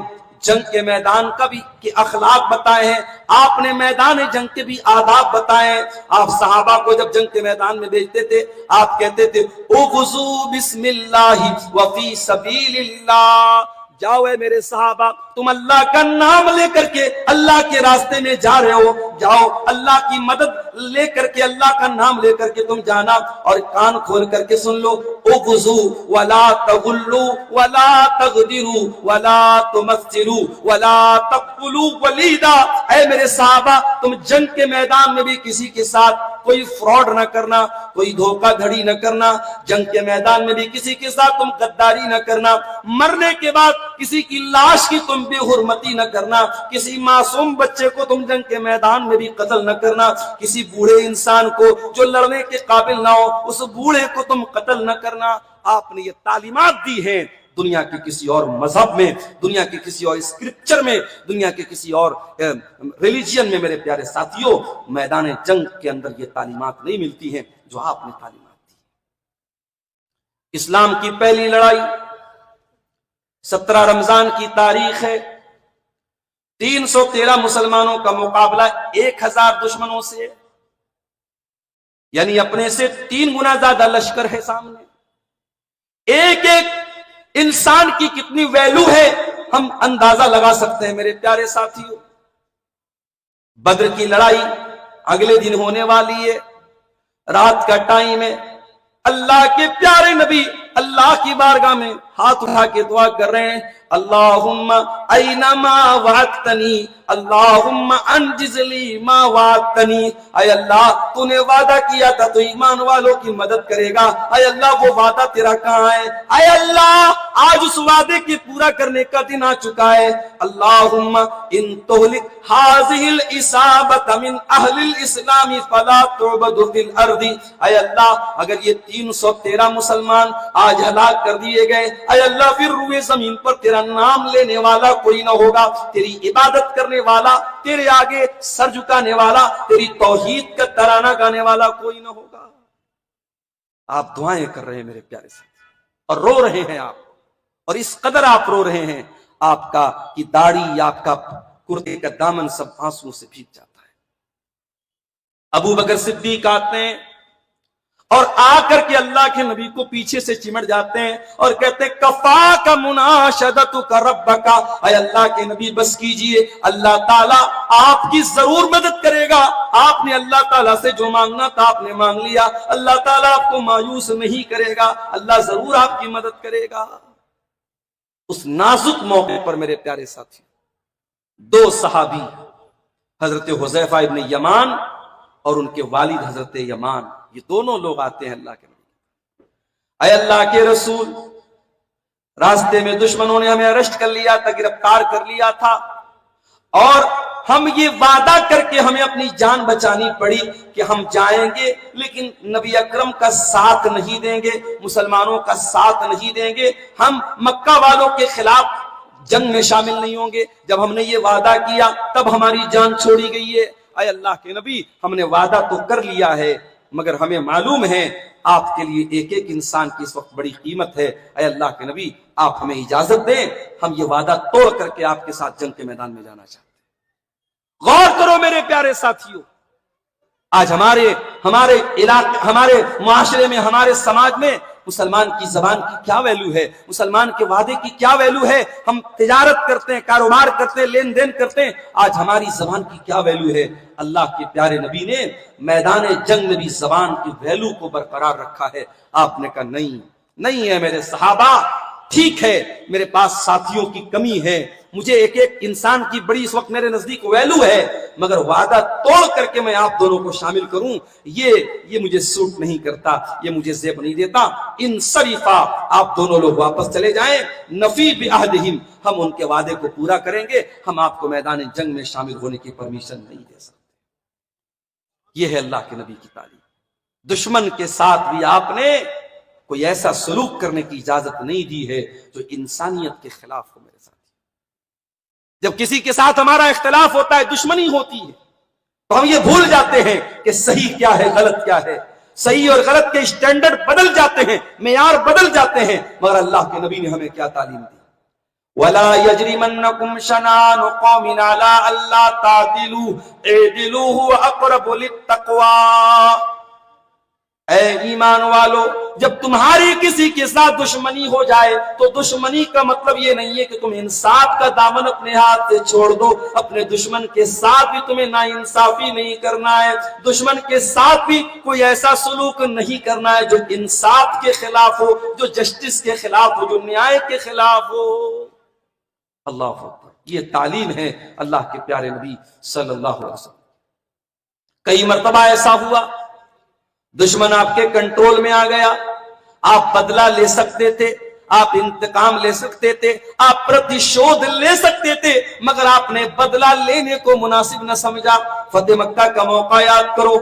جنگ کے میدان کا بھی کہ اخلاق بتائے ہیں، آپ نے میدان جنگ کے بھی آداب بتائے ہیں۔ آپ صحابہ کو جب جنگ کے میدان میں بھیجتے تھے آپ کہتے تھے اغزوا بسم اللہ وفی سبیل اللہ، جاؤ اے میرے صحابہ تم اللہ کا نام لے کر کے اللہ کے راستے میں جا رہے ہو، جاؤ اللہ کی مدد لے کر کے، اللہ کا نام لے کر کے تم جانا، اور کان کھول کر کے سن لو اغزوا ولا تغلوا ولا تغدروا ولا تمثلوا ولا تقتلوا ولیدا۔ اے میرے صحابہ تم جنگ کے میدان میں بھی کسی کے ساتھ کوئی فراڈ نہ کرنا، کوئی دھوکہ دھڑی نہ کرنا، جنگ کے میدان میں بھی کسی کے ساتھ تم غداری نہ کرنا، مرنے کے بعد کسی کی لاش کی تم بے حرمتی نہ کرنا، کسی معصوم بچے کو تم جنگ کے میدان میں بھی قتل نہ کرنا، کسی بوڑھے انسان کو جو لڑنے کے قابل نہ ہو اس بوڑھے کو تم قتل نہ کرنا۔ آپ نے یہ تعلیمات دی ہیں، دنیا کے کسی اور مذہب میں، دنیا کے کسی اور اسکرپچر میں، دنیا کے کسی اور ریلیجین میں میرے پیارے ساتھیوں میدان جنگ کے اندر یہ تعلیمات نہیں ملتی ہیں جو آپ نے تعلیمات دی۔ اسلام کی پہلی لڑائی 17 رمضان کی تاریخ ہے، 313 مسلمانوں کا مقابلہ 1000 دشمنوں سے، یعنی اپنے سے 3 گنا زیادہ لشکر ہے سامنے۔ ایک ایک انسان کی کتنی ویلو ہے ہم اندازہ لگا سکتے ہیں میرے پیارے ساتھیوں۔ بدر کی لڑائی اگلے دن ہونے والی ہے، رات کا ٹائم ہے، اللہ کے پیارے نبی اللہ کی بارگاہ میں ہاتھ اٹھا کے دعا کر رہے ہیں، اللہم اینما وعدتنی اللہم انجز لی ما وعدتنی۔ اے اللہ تو نے وعدہ کیا تھا تو ایمان والوں کی مدد کرے گا، اے اللہ وہ وعدہ تیرا کہاں ہے؟ اے اللہ آج اس وعدے کے پورا کرنے کا دن آ چکا ہے۔ اللہم ان تہلک ہذہ العصابۃ من اہل الاسلام فلا تعبد فی الارض۔ اے اللہ اگر یہ 313 مسلمان آج ہلاک کر دیے گئے، اے اللہ پھر روئے زمین پر تیرا نام لینے والا کوئی نہ ہوگا، تیری عبادت کرنے والا، تیرے آگے سر جھکانے والا، تیری توحید کا ترانہ گانے والا کوئی نہ ہوگا۔ آپ دعائیں کر رہے ہیں میرے پیارے ساتھی، اور رو رہے ہیں آپ، اور اس قدر آپ رو رہے ہیں آپ کا کہ داڑھی، آپ کا کرتے کا دامن سب آنسو سے بھیگ جاتا ہے۔ ابو بکر صدیق آتے ہیں اور آ کر کے اللہ کے نبی کو پیچھے سے چمٹ جاتے ہیں اور کہتے ہیں کفا کا مناشدتو کا رب کا، اے اللہ کے نبی بس کیجئے، اللہ تعالیٰ آپ کی ضرور مدد کرے گا، آپ نے اللہ تعالیٰ سے جو مانگنا تھا آپ نے مانگ لیا، اللہ تعالیٰ آپ کو مایوس نہیں کرے گا، اللہ ضرور آپ کی مدد کرے گا۔ اس نازک موقع پر میرے پیارے ساتھی دو صحابی حضرت حذیفہ ابن یمان اور ان کے والد حضرت یمان، یہ دونوں لوگ آتے ہیں اللہ کے نبی، اے اللہ کے رسول، راستے میں دشمنوں نے ہمیں اریسٹ کر لیا تھا، گرفتار کر لیا تھا، اور ہم یہ وعدہ کر کے ہمیں اپنی جان بچانی پڑی کہ ہم جائیں گے لیکن نبی اکرم کا ساتھ نہیں دیں گے، مسلمانوں کا ساتھ نہیں دیں گے، ہم مکہ والوں کے خلاف جنگ میں شامل نہیں ہوں گے۔ جب ہم نے یہ وعدہ کیا تب ہماری جان چھوڑی گئی ہے۔ اے اللہ کے نبی، ہم نے وعدہ تو کر لیا ہے مگر ہمیں معلوم ہے آپ کے لیے ایک ایک انسان کی اس وقت بڑی قیمت ہے، اے اللہ کے نبی آپ ہمیں اجازت دیں، ہم یہ وعدہ توڑ کر کے آپ کے ساتھ جنگ کے میدان میں جانا چاہتے ہیں۔ غور کرو میرے پیارے ساتھیوں، آج ہمارے علاقے، ہمارے معاشرے میں، ہمارے سماج میں مسلمان کی زبان کی کیا ویلو ہے، مسلمان کے وعدے کی کیا ویلو ہے؟ ہم تجارت کرتے ہیں، کاروبار کرتے ہیں، لین دین کرتے ہیں، آج ہماری زبان کی کیا ویلو ہے؟ اللہ کے پیارے نبی نے میدان جنگ میں بھی زبان کی ویلو کو برقرار رکھا ہے۔ آپ نے کہا نہیں ہے میرے صحابہ، ٹھیک ہے میرے پاس ساتھیوں کی کمی ہے، مجھے ایک ایک انسان کی بڑی اس وقت میرے نزدیک ویلو ہے، مگر وعدہ توڑ کر کے میں آپ دونوں کو شامل کروں یہ مجھے سوٹ نہیں کرتا، یہ مجھے زیب نہیں دیتا۔ انصرفا، آپ دونوں لوگ واپس چلے جائیں، نفی بعہدہم، ہم ان کے وعدے کو پورا کریں گے، ہم آپ کو میدان جنگ میں شامل ہونے کی پرمیشن نہیں دے سکتے۔ یہ ہے اللہ کے نبی کی تعلیم۔ دشمن کے ساتھ بھی آپ نے کوئی ایسا سلوک کرنے کی اجازت نہیں دی ہے جو انسانیت کے خلاف ہو میرے ساتھ۔ جب کسی کے ساتھ ہمارا اختلاف ہوتا ہے، دشمنی ہوتی ہے، تو ہم یہ بھول جاتے ہیں کہ صحیح کیا ہے، غلط کیا ہے، صحیح اور غلط کے اسٹینڈرڈ بدل جاتے ہیں، معیار بدل جاتے ہیں، مگر اللہ کے نبی نے ہمیں کیا تعلیم دی؟ وَلَا يَجْرِمَنَّكُمْ شَنَآنُ قَوْمٍ عَلَىٰ أَلَّا تَعْدِلُوا اعْدِلُوا هُوَ أَقْرَبُ لِلتَّقْوَىٰ۔ اے ایمان والو، جب تمہاری کسی کے ساتھ دشمنی ہو جائے تو دشمنی کا مطلب یہ نہیں ہے کہ تم انصاف کا دامن اپنے ہاتھ سے چھوڑ دو، اپنے دشمن کے ساتھ بھی تمہیں ناانصافی نہیں کرنا ہے، دشمن کے ساتھ بھی کوئی ایسا سلوک نہیں کرنا ہے جو انصاف کے خلاف ہو، جو جسٹس کے خلاف ہو، جو نیائے کے خلاف ہو۔ اللہ اکبر، یہ تعلیم ہے اللہ کے پیارے نبی صلی اللہ علیہ وسلم۔ کئی مرتبہ ایسا ہوا دشمن آپ کے کنٹرول میں آ گیا، آپ بدلہ لے سکتے تھے، آپ انتقام لے سکتے تھے، آپ پرتیشودھ لے سکتے تھے، مگر آپ نے بدلہ لینے کو مناسب نہ سمجھا۔ فتح مکہ کا موقع یاد کرو،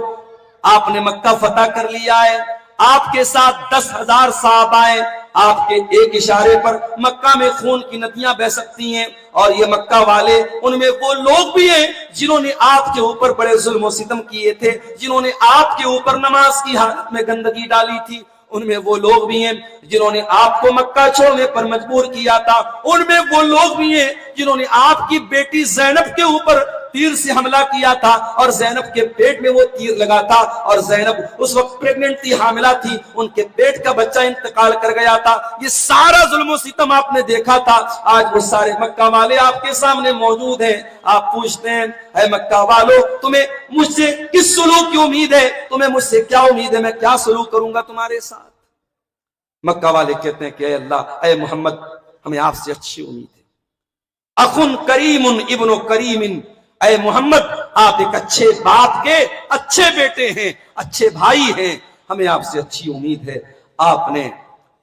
آپ نے مکہ فتح کر لیا ہے، آپ کے ساتھ 10,000 صحابہ ہیں، آپ کے ایک اشارے پر مکہ میں خون کی ندیاں بہ سکتی ہیں، اور یہ مکہ والے ان میں وہ لوگ بھی ہیں جنہوں نے آپ کے اوپر بڑے ظلم و ستم کیے تھے، جنہوں نے آپ کے اوپر نماز کی حالت میں گندگی ڈالی تھی، ان میں وہ لوگ بھی ہیں جنہوں نے آپ کو مکہ چھوڑنے پر مجبور کیا تھا، ان میں وہ لوگ بھی ہیں جنہوں نے آپ کی بیٹی زینب کے اوپر تیر سے حملہ کیا تھا اور زینب کے پیٹ میں وہ تیر لگا تھا، اور زینب اس وقت پریگننٹ تھی، حاملہ تھی، ان کے پیٹ کا بچہ انتقال کر گیا تھا۔ یہ سارا ظلم و ستم آپ نے دیکھا تھا، آج وہ سارے مکہ والے آپ کے سامنے موجود ہیں۔ آپ پوچھتے ہیں اے مکہ والو، تمہیں مجھ سے کس سلوک کی امید ہے؟ تمہیں مجھ سے کیا امید ہے؟ میں کیا سلوک کروں گا تمہارے ساتھ؟ مکہ والے کہتے ہیں کہ اے اللہ، اے محمد، ہمیں آپ سے اچھی امید ہے۔ اخن کریم ابن کریم، اے محمد آپ ایک اچھے باپ کے اچھے بیٹے ہیں، اچھے بھائی ہیں، ہمیں آپ سے اچھی امید ہے۔ آپ نے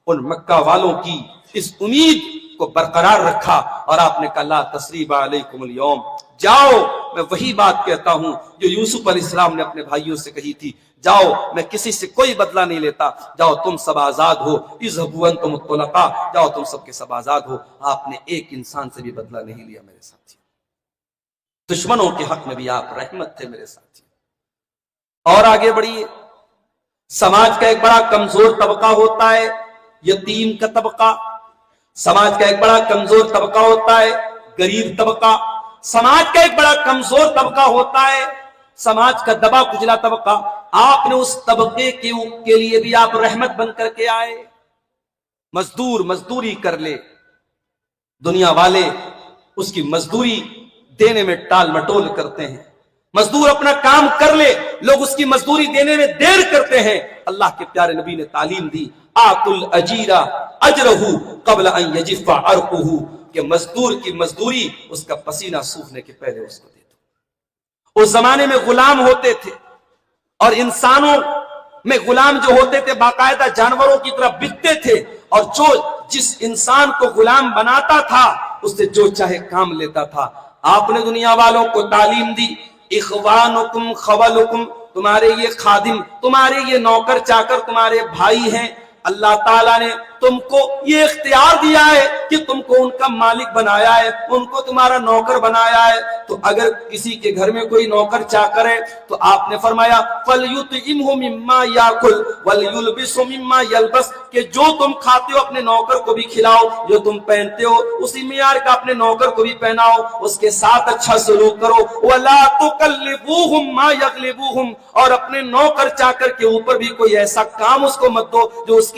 ان مکہ والوں کی اس امید کو برقرار رکھا اور آپ نے کہا لا تثریب علیکم اليوم، جاؤ، میں وہی بات کہتا ہوں جو یوسف علیہ السلام نے اپنے بھائیوں سے کہی تھی، جاؤ میں کسی سے کوئی بدلہ نہیں لیتا، جاؤ تم سب آزاد ہو، اذهبوا انتم الطلقاء، جاؤ تم سب کے سب آزاد ہو۔ آپ نے ایک انسان سے بھی بدلہ نہیں لیا میرے ساتھی، دشمنوں کے حق میں بھی آپ رحمت تھے میرے ساتھی۔ اور آگے بڑھیے، سماج کا ایک بڑا کمزور طبقہ ہوتا ہے یتیم کا طبقہ، سماج کا ایک بڑا کمزور طبقہ ہوتا ہے غریب طبقہ، سماج کا ایک بڑا کمزور طبقہ ہوتا ہے سماج کا دبا کچلا طبقہ۔ آپ نے اس طبقے کے لیے بھی آپ رحمت بن کر کے آئے۔ مزدور مزدوری کر لے، دنیا والے اس کی مزدوری دینے میں ٹال مٹول کرتے ہیں، مزدور اپنا کام کر لے، لوگ اس کی مزدوری دینے میں دیر کرتے ہیں۔ اللہ کے پیارے نبی نے تعلیم دی، آتُ الْأَجِيرَ أَجْرَهُ قَبْلَ أَنْ يَجِفَّ عَرْقُهُ، کہ مزدور کی مزدوری اس کا پسینہ سوکھنے کے پہلے اس کو دے دو۔ اس زمانے میں غلام ہوتے تھے، اور انسانوں میں غلام جو ہوتے تھے باقاعدہ جانوروں کی طرح بکتے تھے، اور جو جس انسان کو غلام بناتا تھا اس سے جو چاہے کام لیتا تھا۔ آپ نے دنیا والوں کو تعلیم دی، اخوانکم خولکم، تمہارے یہ خادم، تمہارے یہ نوکر چاکر تمہارے بھائی ہیں۔ اللہ تعالیٰ نے تم کو یہ اختیار دیا ہے کہ تم کو ان کا مالک بنایا ہے، ان کو تمہارا نوکر بنایا ہے۔ تو اگر کسی کے گھر میں کوئی نوکر چاکر ہے تو آپ نے فرمایا فَلْيُطْعِمْهُ مِمَّا يَأْكُلُ وَلْيُلْبِسْهُ مِمَّا يَلْبَسْ، کہ جو تم کھاتے ہو اپنے نوکر کو بھی کھلاؤ، جو تم پہنتے ہو اسی معیار کا اپنے نوکر کو بھی پہناؤ، اس کے ساتھ اچھا سلوک کرو۔ وَلَا تُكَلِّفُوهُمْ مَا يَغْلِبُوهُمْ، اور اپنے نوکر چاکر کے اوپر بھی کوئی ایسا کام اس کو مت دو جو اس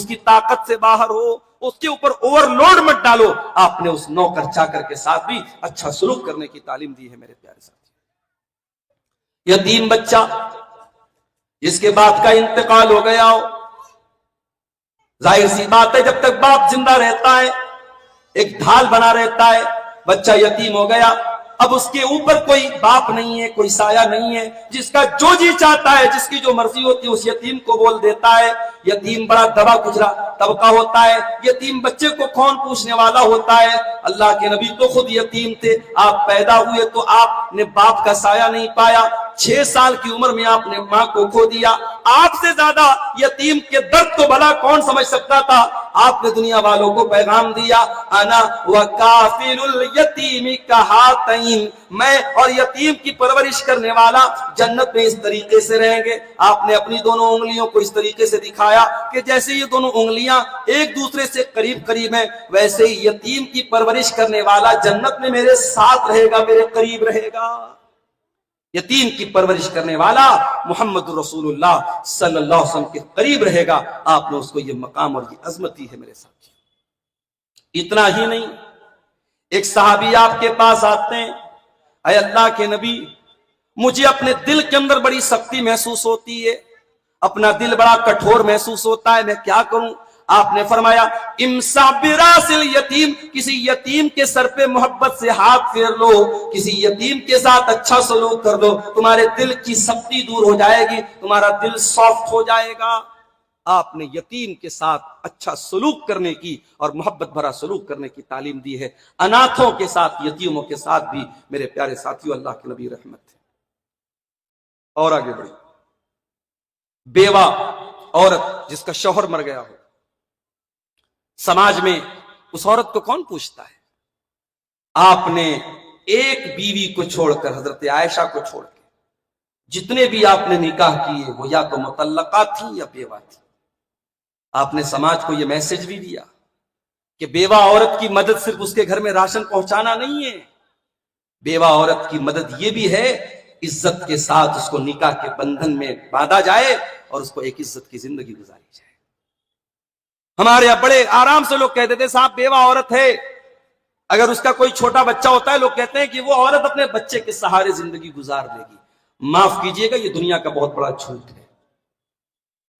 کی طاقت سے باہر ہو، اس کے اوپر اوور لوڈ مت ڈالو۔ آپ نے اس نوکر چاکر کے ساتھ بھی اچھا سلوک کرنے کی تعلیم دی ہے میرے پیارے ساتھی۔ یتیم بچہ جس کے باپ کا انتقال ہو گیا ہو، ظاہر سی بات ہے جب تک باپ زندہ رہتا ہے ایک ڈھال بنا رہتا ہے، بچہ یتیم ہو گیا، اب اس کے اوپر کوئی باپ نہیں ہے، کوئی سایہ نہیں ہے، جس کا جو جی چاہتا ہے، جس کی جو مرضی ہوتی ہے اس یتیم کو بول دیتا ہے۔ یتیم بڑا دبا کچلا طبقہ ہوتا ہے، یتیم بچے کو کون پوچھنے والا ہوتا ہے؟ اللہ کے نبی تو خود یتیم تھے، آپ پیدا ہوئے تو آپ نے باپ کا سایہ نہیں پایا، 6 سال کی عمر میں آپ نے ماں کو کھو دیا۔ آپ سے زیادہ یتیم کے درد کو بھلا کون سمجھ سکتا تھا؟ آپ نے دنیا والوں کو پیغام دیا، انا وکافل الیتیم کہاتین، میں اور یتیم کی پرورش کرنے والا جنت میں اس طریقے سے رہیں گے۔ آپ نے اپنی دونوں انگلیوں کو اس طریقے سے دکھایا کہ جیسے یہ دونوں انگلیاں ایک دوسرے سے قریب قریب ہیں، ویسے ہی یتیم کی پرورش کرنے والا جنت میں میرے ساتھ رہے گا، میرے قریب رہے گا۔ یتیم کی پرورش کرنے والا محمد رسول اللہ صلی اللہ علیہ وسلم کے قریب رہے گا۔ آپ نے اس کو یہ مقام اور یہ عظمت دی ہے میرے ساتھ۔ اتنا ہی نہیں، ایک صحابی آپ کے پاس آتے ہیں، اے اللہ کے نبی مجھے اپنے دل کے اندر بڑی سختی محسوس ہوتی ہے، اپنا دل بڑا کٹھور محسوس ہوتا ہے، میں کیا کروں؟ آپ نے فرمایا امسح براس الیتیم، کسی یتیم کے سر پہ محبت سے ہاتھ پھیر لو، کسی یتیم کے ساتھ اچھا سلوک کر دو، تمہارے دل کی سختی دور ہو جائے گی، تمہارا دل سافٹ ہو جائے گا۔ آپ نے یتیم کے ساتھ اچھا سلوک کرنے کی اور محبت بھرا سلوک کرنے کی تعلیم دی ہے۔ اناتھوں کے ساتھ، یتیموں کے ساتھ بھی میرے پیارے ساتھیوں اللہ کے نبی رحمت ہے۔ اور آگے بڑھیں، بیوہ عورت جس کا شوہر مر گیا ہو، سماج میں اس عورت کو کون پوچھتا ہے؟ آپ نے ایک بیوی کو چھوڑ کر، حضرت عائشہ کو چھوڑ کے جتنے بھی آپ نے نکاح کیے وہ یا تو مطلقہ تھی یا بیوہ تھی۔ آپ نے سماج کو یہ میسج بھی دیا کہ بیوہ عورت کی مدد صرف اس کے گھر میں راشن پہنچانا نہیں ہے، بیوہ عورت کی مدد یہ بھی ہے عزت کے ساتھ اس کو نکاح کے بندھن میں باندھا جائے اور اس کو ایک عزت کی زندگی گزاری جائے۔ ہمارے یہاں بڑے آرام سے لوگ کہتے تھے صاحب بیوہ عورت ہے، اگر اس کا کوئی چھوٹا بچہ ہوتا ہے لوگ کہتے ہیں کہ وہ عورت اپنے بچے کے سہارے زندگی گزار لے گی۔ معاف کیجئے گا، یہ دنیا کا بہت بڑا جھوٹ ہے،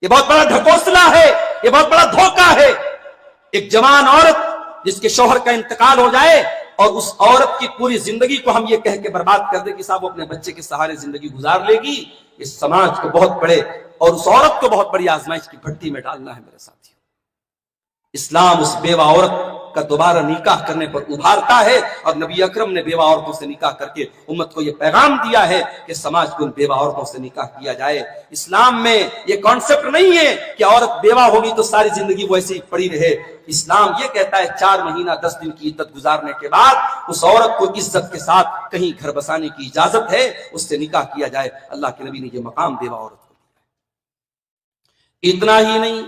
یہ بہت بڑا ڈھکوسلا ہے، یہ بہت بڑا دھوکہ ہے۔ ایک جوان عورت جس کے شوہر کا انتقال ہو جائے اور اس عورت کی پوری زندگی کو ہم یہ کہہ کے برباد کر دیں کہ صاحب وہ اپنے بچے کے سہارے زندگی گزار لے گی، اس سماج کو بہت بڑے اور اس عورت کو بہت بڑی آزمائش کی بھٹی میں ڈالنا ہے میرے ساتھیوں۔ اسلام اس بیوہ عورت کا دوبارہ نکاح کرنے پر ابھارتا ہے، اور نبی اکرم نے بیوہ عورتوں سے نکاح کر کے امت کو یہ پیغام دیا ہے کہ سماج کو ان بیوہ عورتوں سے نکاح کیا جائے۔ اسلام میں یہ کانسیپٹ نہیں ہے کہ عورت بیوہ ہوگی تو ساری زندگی وہ ایسے ہی پڑی رہے۔ اسلام یہ کہتا ہے 4 مہینہ 10 دن کی عدت گزارنے کے بعد اس عورت کو عزت کے ساتھ کہیں گھر بسانے کی اجازت ہے، اس سے نکاح کیا جائے۔ اللہ کے نبی نے یہ مقام بیوہ عورت کو دیا۔ اتنا ہی نہیں،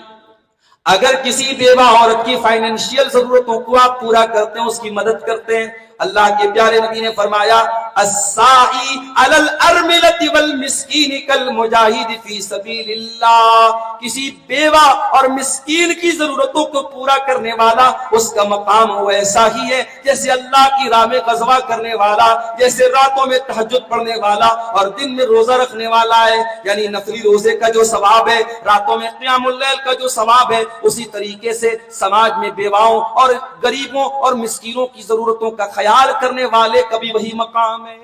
اگر کسی بیوہ عورت کی فائنینشیل ضرورتوں کو آپ پورا کرتے ہیں، اس کی مدد کرتے ہیں، اللہ کے پیارے نبی نے فرمایا الساعی علی الارملۃ والمسکین کالمجاہد فی سبیل اللہ، کسی بیوہ اور مسکین کی ضرورتوں کو پورا کرنے والا، اس کا مقام وہ ایسا ہی ہے جیسے اللہ کی راہ میں غزوہ کرنے والا، جیسے راتوں میں تہجد پڑھنے والا اور دن میں روزہ رکھنے والا ہے، یعنی نفلی روزے کا جو ثواب ہے، راتوں میں قیام اللیل کا جو ثواب ہے، اسی طریقے سے سماج میں بیواؤں اور غریبوں اور مسکینوں کی ضرورتوں کا خیال کرنے والے کا بھی وہی مقام ہے۔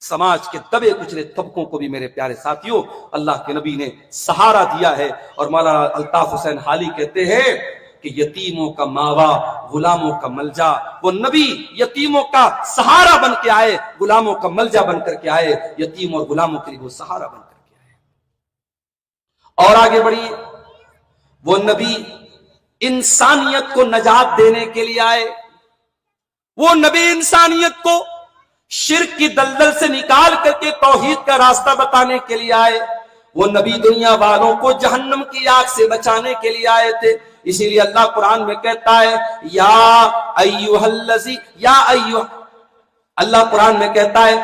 سماج کے دبے کچلے طبقوں کو بھی میرے پیارے ساتھیوں اللہ کے نبی نے سہارا دیا ہے، اور مولانا الطاف حسین حالی کہتے ہیں کہ یتیموں کا ماوا، غلاموں کا ملجا، وہ نبی یتیموں کا سہارا بن کے آئے، غلاموں کا ملجا بن کر کے آئے، یتیم اور غلاموں کے لیے وہ سہارا بن کر کے آئے۔ اور آگے بڑھیے، وہ نبی انسانیت کو نجات دینے کے لیے آئے، وہ نبی انسانیت کو شرک کی دلدل سے نکال کر کے توحید کا راستہ بتانے کے لیے آئے، وہ نبی دنیا والوں کو جہنم کی آگ سے بچانے کے لیے آئے تھے۔ اسی لیے اللہ قرآن میں کہتا ہے اللہ قرآن میں کہتا ہے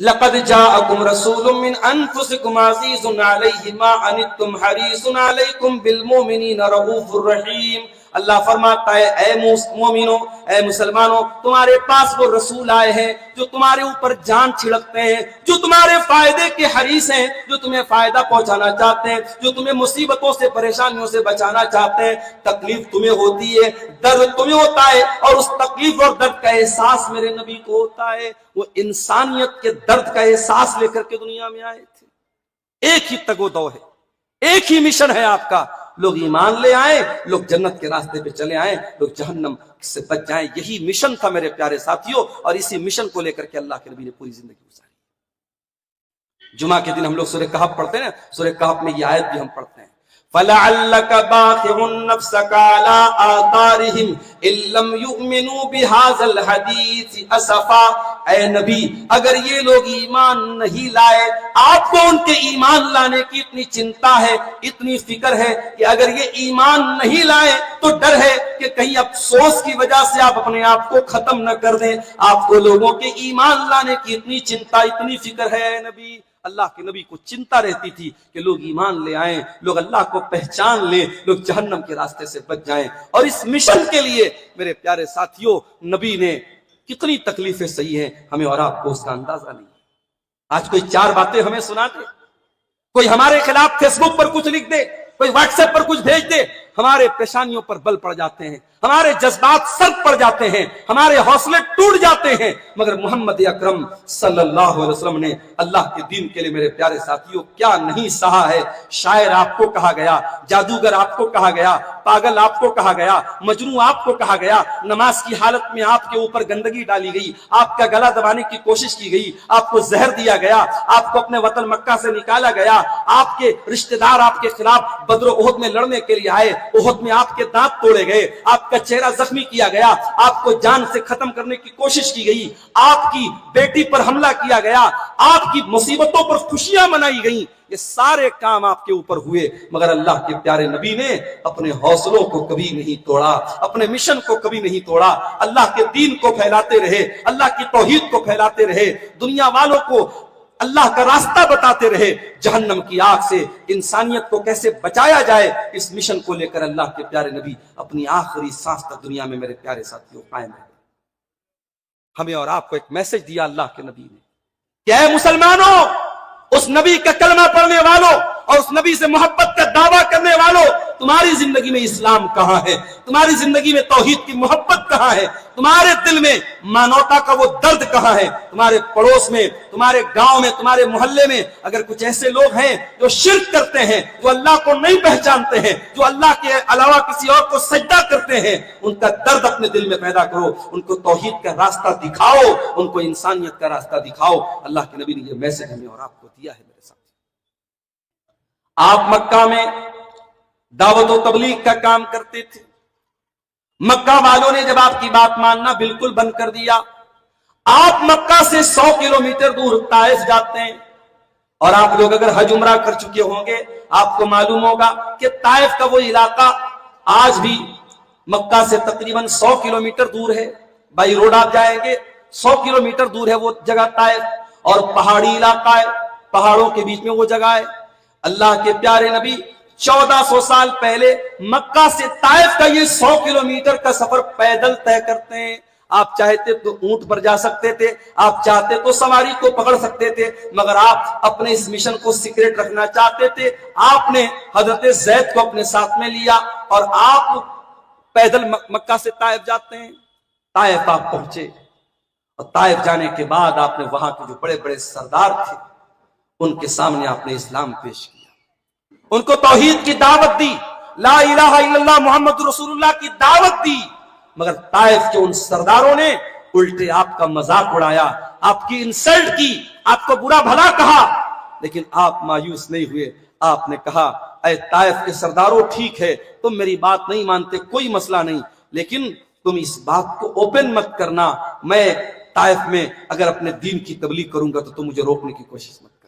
لقد جاءکم رسول من انفسکم عزیز علیہ ما عنتم حریص علیکم بالمؤمنین رؤوف الرحیم۔ اللہ فرماتا ہے اے مومنوں، اے مسلمانوں، تمہارے پاس وہ رسول آئے ہیں جو تمہارے اوپر جان چھڑکتے ہیں، جو تمہارے فائدے کے حریص ہیں، جو تمہیں فائدہ پہنچانا چاہتے ہیں، جو تمہیں مصیبتوں سے پریشانیوں سے بچانا چاہتے ہیں۔ تکلیف تمہیں ہوتی ہے، درد تمہیں ہوتا ہے، اور اس تکلیف اور درد کا احساس میرے نبی کو ہوتا ہے۔ وہ انسانیت کے درد کا احساس لے کر کے دنیا میں آئے تھے۔ ایک ہی تگ و دو ہے، ایک ہی مشن ہے آپ کا، لوگ ایمان لے آئیں، لوگ جنت کے راستے پہ چلے آئیں، لوگ جہنم سے بچ جائیں۔ یہی مشن تھا میرے پیارے ساتھیوں، اور اسی مشن کو لے کر کے اللہ کے نبی نے پوری زندگی گزاری۔ جمعہ کے دن ہم لوگ سورہ کہف پڑھتے ہیں، سورہ کہف میں یہ آیت بھی ہم پڑھتے ہیں، فَلَعَلَّكَ بَاخِعٌ نَفْسَكَ عَلَىٰ آثَارِهِمْ إِن لَّمْ يُؤْمِنُوا بِهَٰذَا الْحَدِيثِ أَسَفًا۔ اے نبی، اگر یہ لوگ ایمان نہیں لائے، آپ کو ان کے ایمان لانے کی اتنی چنتا ہے، اتنی فکر ہے کہ اگر یہ ایمان نہیں لائے تو ڈر ہے کہ کہیں افسوس کی وجہ سے آپ اپنے آپ کو ختم نہ کر دیں۔ آپ کو لوگوں کے ایمان لانے کی اتنی چنتا، اتنی فکر ہے اے نبی۔ اللہ کے نبی کو چنتا رہتی تھی کہ لوگ ایمان لے آئیں، لوگ اللہ کو پہچان لیں، لوگ جہنم کے راستے سے بچ جائیں۔ اور اس مشن کے لیے میرے پیارے ساتھیوں نبی نے کتنی تکلیفیں سہی ہیں، ہمیں اور آپ کو اس کا اندازہ نہیں۔ آج کوئی 4 باتیں ہمیں سنا دے، کوئی ہمارے خلاف فیس بک پر کچھ لکھ دے، کوئی واٹس ایپ پر کچھ بھیج دے، ہمارے پیشانیوں پر بل پڑ جاتے ہیں، ہمارے جذبات سرد پڑ جاتے ہیں، ہمارے حوصلے ٹوٹ جاتے ہیں۔ مگر محمد اکرم صلی اللہ علیہ وسلم نے اللہ کے دین کے لیے میرے پیارے ساتھیوں کیا نہیں سہا ہے۔ شاعر آپ کو کہا گیا، جادوگر آپ کو کہا گیا، پاگل آپ کو کہا گیا، مجنون آپ کو کہا گیا، نماز کی حالت میں آپ کے اوپر گندگی ڈالی گئی، آپ کا گلا دبانے کی کوشش کی گئی، آپ کو زہر دیا گیا، آپ کو اپنے وطن مکہ سے نکالا گیا، آپ کے رشتہ دار آپ کے خلاف بدر و احد میں لڑنے کے لیے آئے، احد میں آپ کے دانت توڑے گئے، آپ کا چہرہ زخمی کیا گیا، آپ کو جان سے ختم کرنے کی کوشش کی گئی، آپ کی بیٹی پر حملہ کیا گیا، آپ کی مصیبتوں پر خوشیاں منائی گئیں، یہ سارے کام آپ کے اوپر ہوئے، مگر اللہ کے پیارے نبی نے اپنے حوصلوں کو کبھی نہیں توڑا، اپنے مشن کو کبھی نہیں توڑا، اللہ کے دین کو پھیلاتے رہے، اللہ کی توحید کو پھیلاتے رہے، دنیا والوں کو اللہ کا راستہ بتاتے رہے، جہنم کی آگ سے انسانیت کو کیسے بچایا جائے، اس مشن کو لے کر اللہ کے پیارے نبی اپنی آخری سانس تک دنیا میں میرے پیارے ساتھیوں قائم رہے۔ ہمیں اور آپ کو ایک میسج دیا اللہ کے نبی نے کہ اے مسلمانوں، اس نبی کا کلمہ پڑھنے والوں اور اس نبی سے محبت کا دعویٰ کرنے والوں، تمہاری زندگی میں اسلام کہاں ہے؟ تمہاری زندگی میں توحید کی محبت کہاں ہے؟ تمہارے دل میں مانوتا کا وہ درد کہاں ہے؟ تمہارے پڑوس میں، تمہارے گاؤں میں، تمہارے محلے میں اگر کچھ ایسے لوگ ہیں جو شرک کرتے ہیں، جو اللہ کو نہیں پہچانتے ہیں، جو اللہ کے علاوہ کسی اور کو سجدہ کرتے ہیں، ان کا درد اپنے دل میں پیدا کرو، ان کو توحید کا راستہ دکھاؤ، ان کو انسانیت کا راستہ دکھاؤ۔ اللہ کے نبی نے یہ میسج ہمیں اور آپ کو دیا ہے۔ میرے ساتھ آپ مکہ میں دعوت و تبلیغ کا کام کرتے تھے، مکہ والوں نے جب آپ کی بات ماننا بالکل بند کر دیا، آپ مکہ سے 100 کلومیٹر دور طائف جاتے ہیں، اور آپ لوگ اگر حج عمرہ کر چکے ہوں گے آپ کو معلوم ہوگا کہ طائف کا وہ علاقہ آج بھی مکہ سے تقریباً 100 کلومیٹر دور ہے، بائی روڈ آپ جائیں گے 100 کلومیٹر دور ہے وہ جگہ طائف، اور پہاڑی علاقہ ہے، پہاڑوں کے بیچ میں وہ جگہ ہے۔ اللہ کے پیارے نبی 1400 سال پہلے مکہ سے طائف کا یہ 100 کلومیٹر کا سفر پیدل طے کرتے ہیں۔ آپ چاہتے تو اونٹ پر جا سکتے تھے، آپ چاہتے تو سواری کو پکڑ سکتے تھے، مگر آپ اپنے اس مشن کو سیکریٹ رکھنا چاہتے تھے۔ آپ نے حضرت زید کو اپنے ساتھ میں لیا اور آپ پیدل مکہ سے طائف جاتے ہیں۔ طائف آپ پہنچے اور طائف جانے کے بعد آپ نے وہاں کے جو بڑے بڑے سردار تھے ان کے سامنے آپ نے اسلام پیش کیا، ان کو توحید کی دعوت دی، لا الہ الا اللہ محمد رسول اللہ کی دعوت دی، مگر طائف کے ان سرداروں نے الٹے آپ کا مذاق اڑایا، آپ کی انسلٹ کی، آپ کو برا بھلا کہا، لیکن آپ مایوس نہیں ہوئے۔ آپ نے کہا اے طائف کے سرداروں، ٹھیک ہے تم میری بات نہیں مانتے، کوئی مسئلہ نہیں، لیکن تم اس بات کو اوپن مت کرنا، میں طائف میں اگر اپنے دین کی تبلیغ کروں گا تو تم مجھے روکنے کی کوشش مت کرنا۔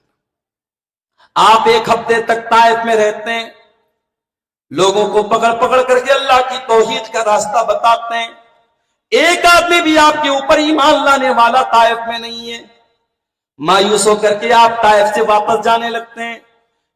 آپ 1 ہفتے تک طائف میں رہتے ہیں، لوگوں کو پکڑ پکڑ کر کے اللہ کی توحید کا راستہ بتاتے ہیں، ایک آدمی بھی آپ کے اوپر ایمان لانے والا طائف میں نہیں ہے۔ مایوس ہو کر کے آپ طائف سے واپس جانے لگتے ہیں۔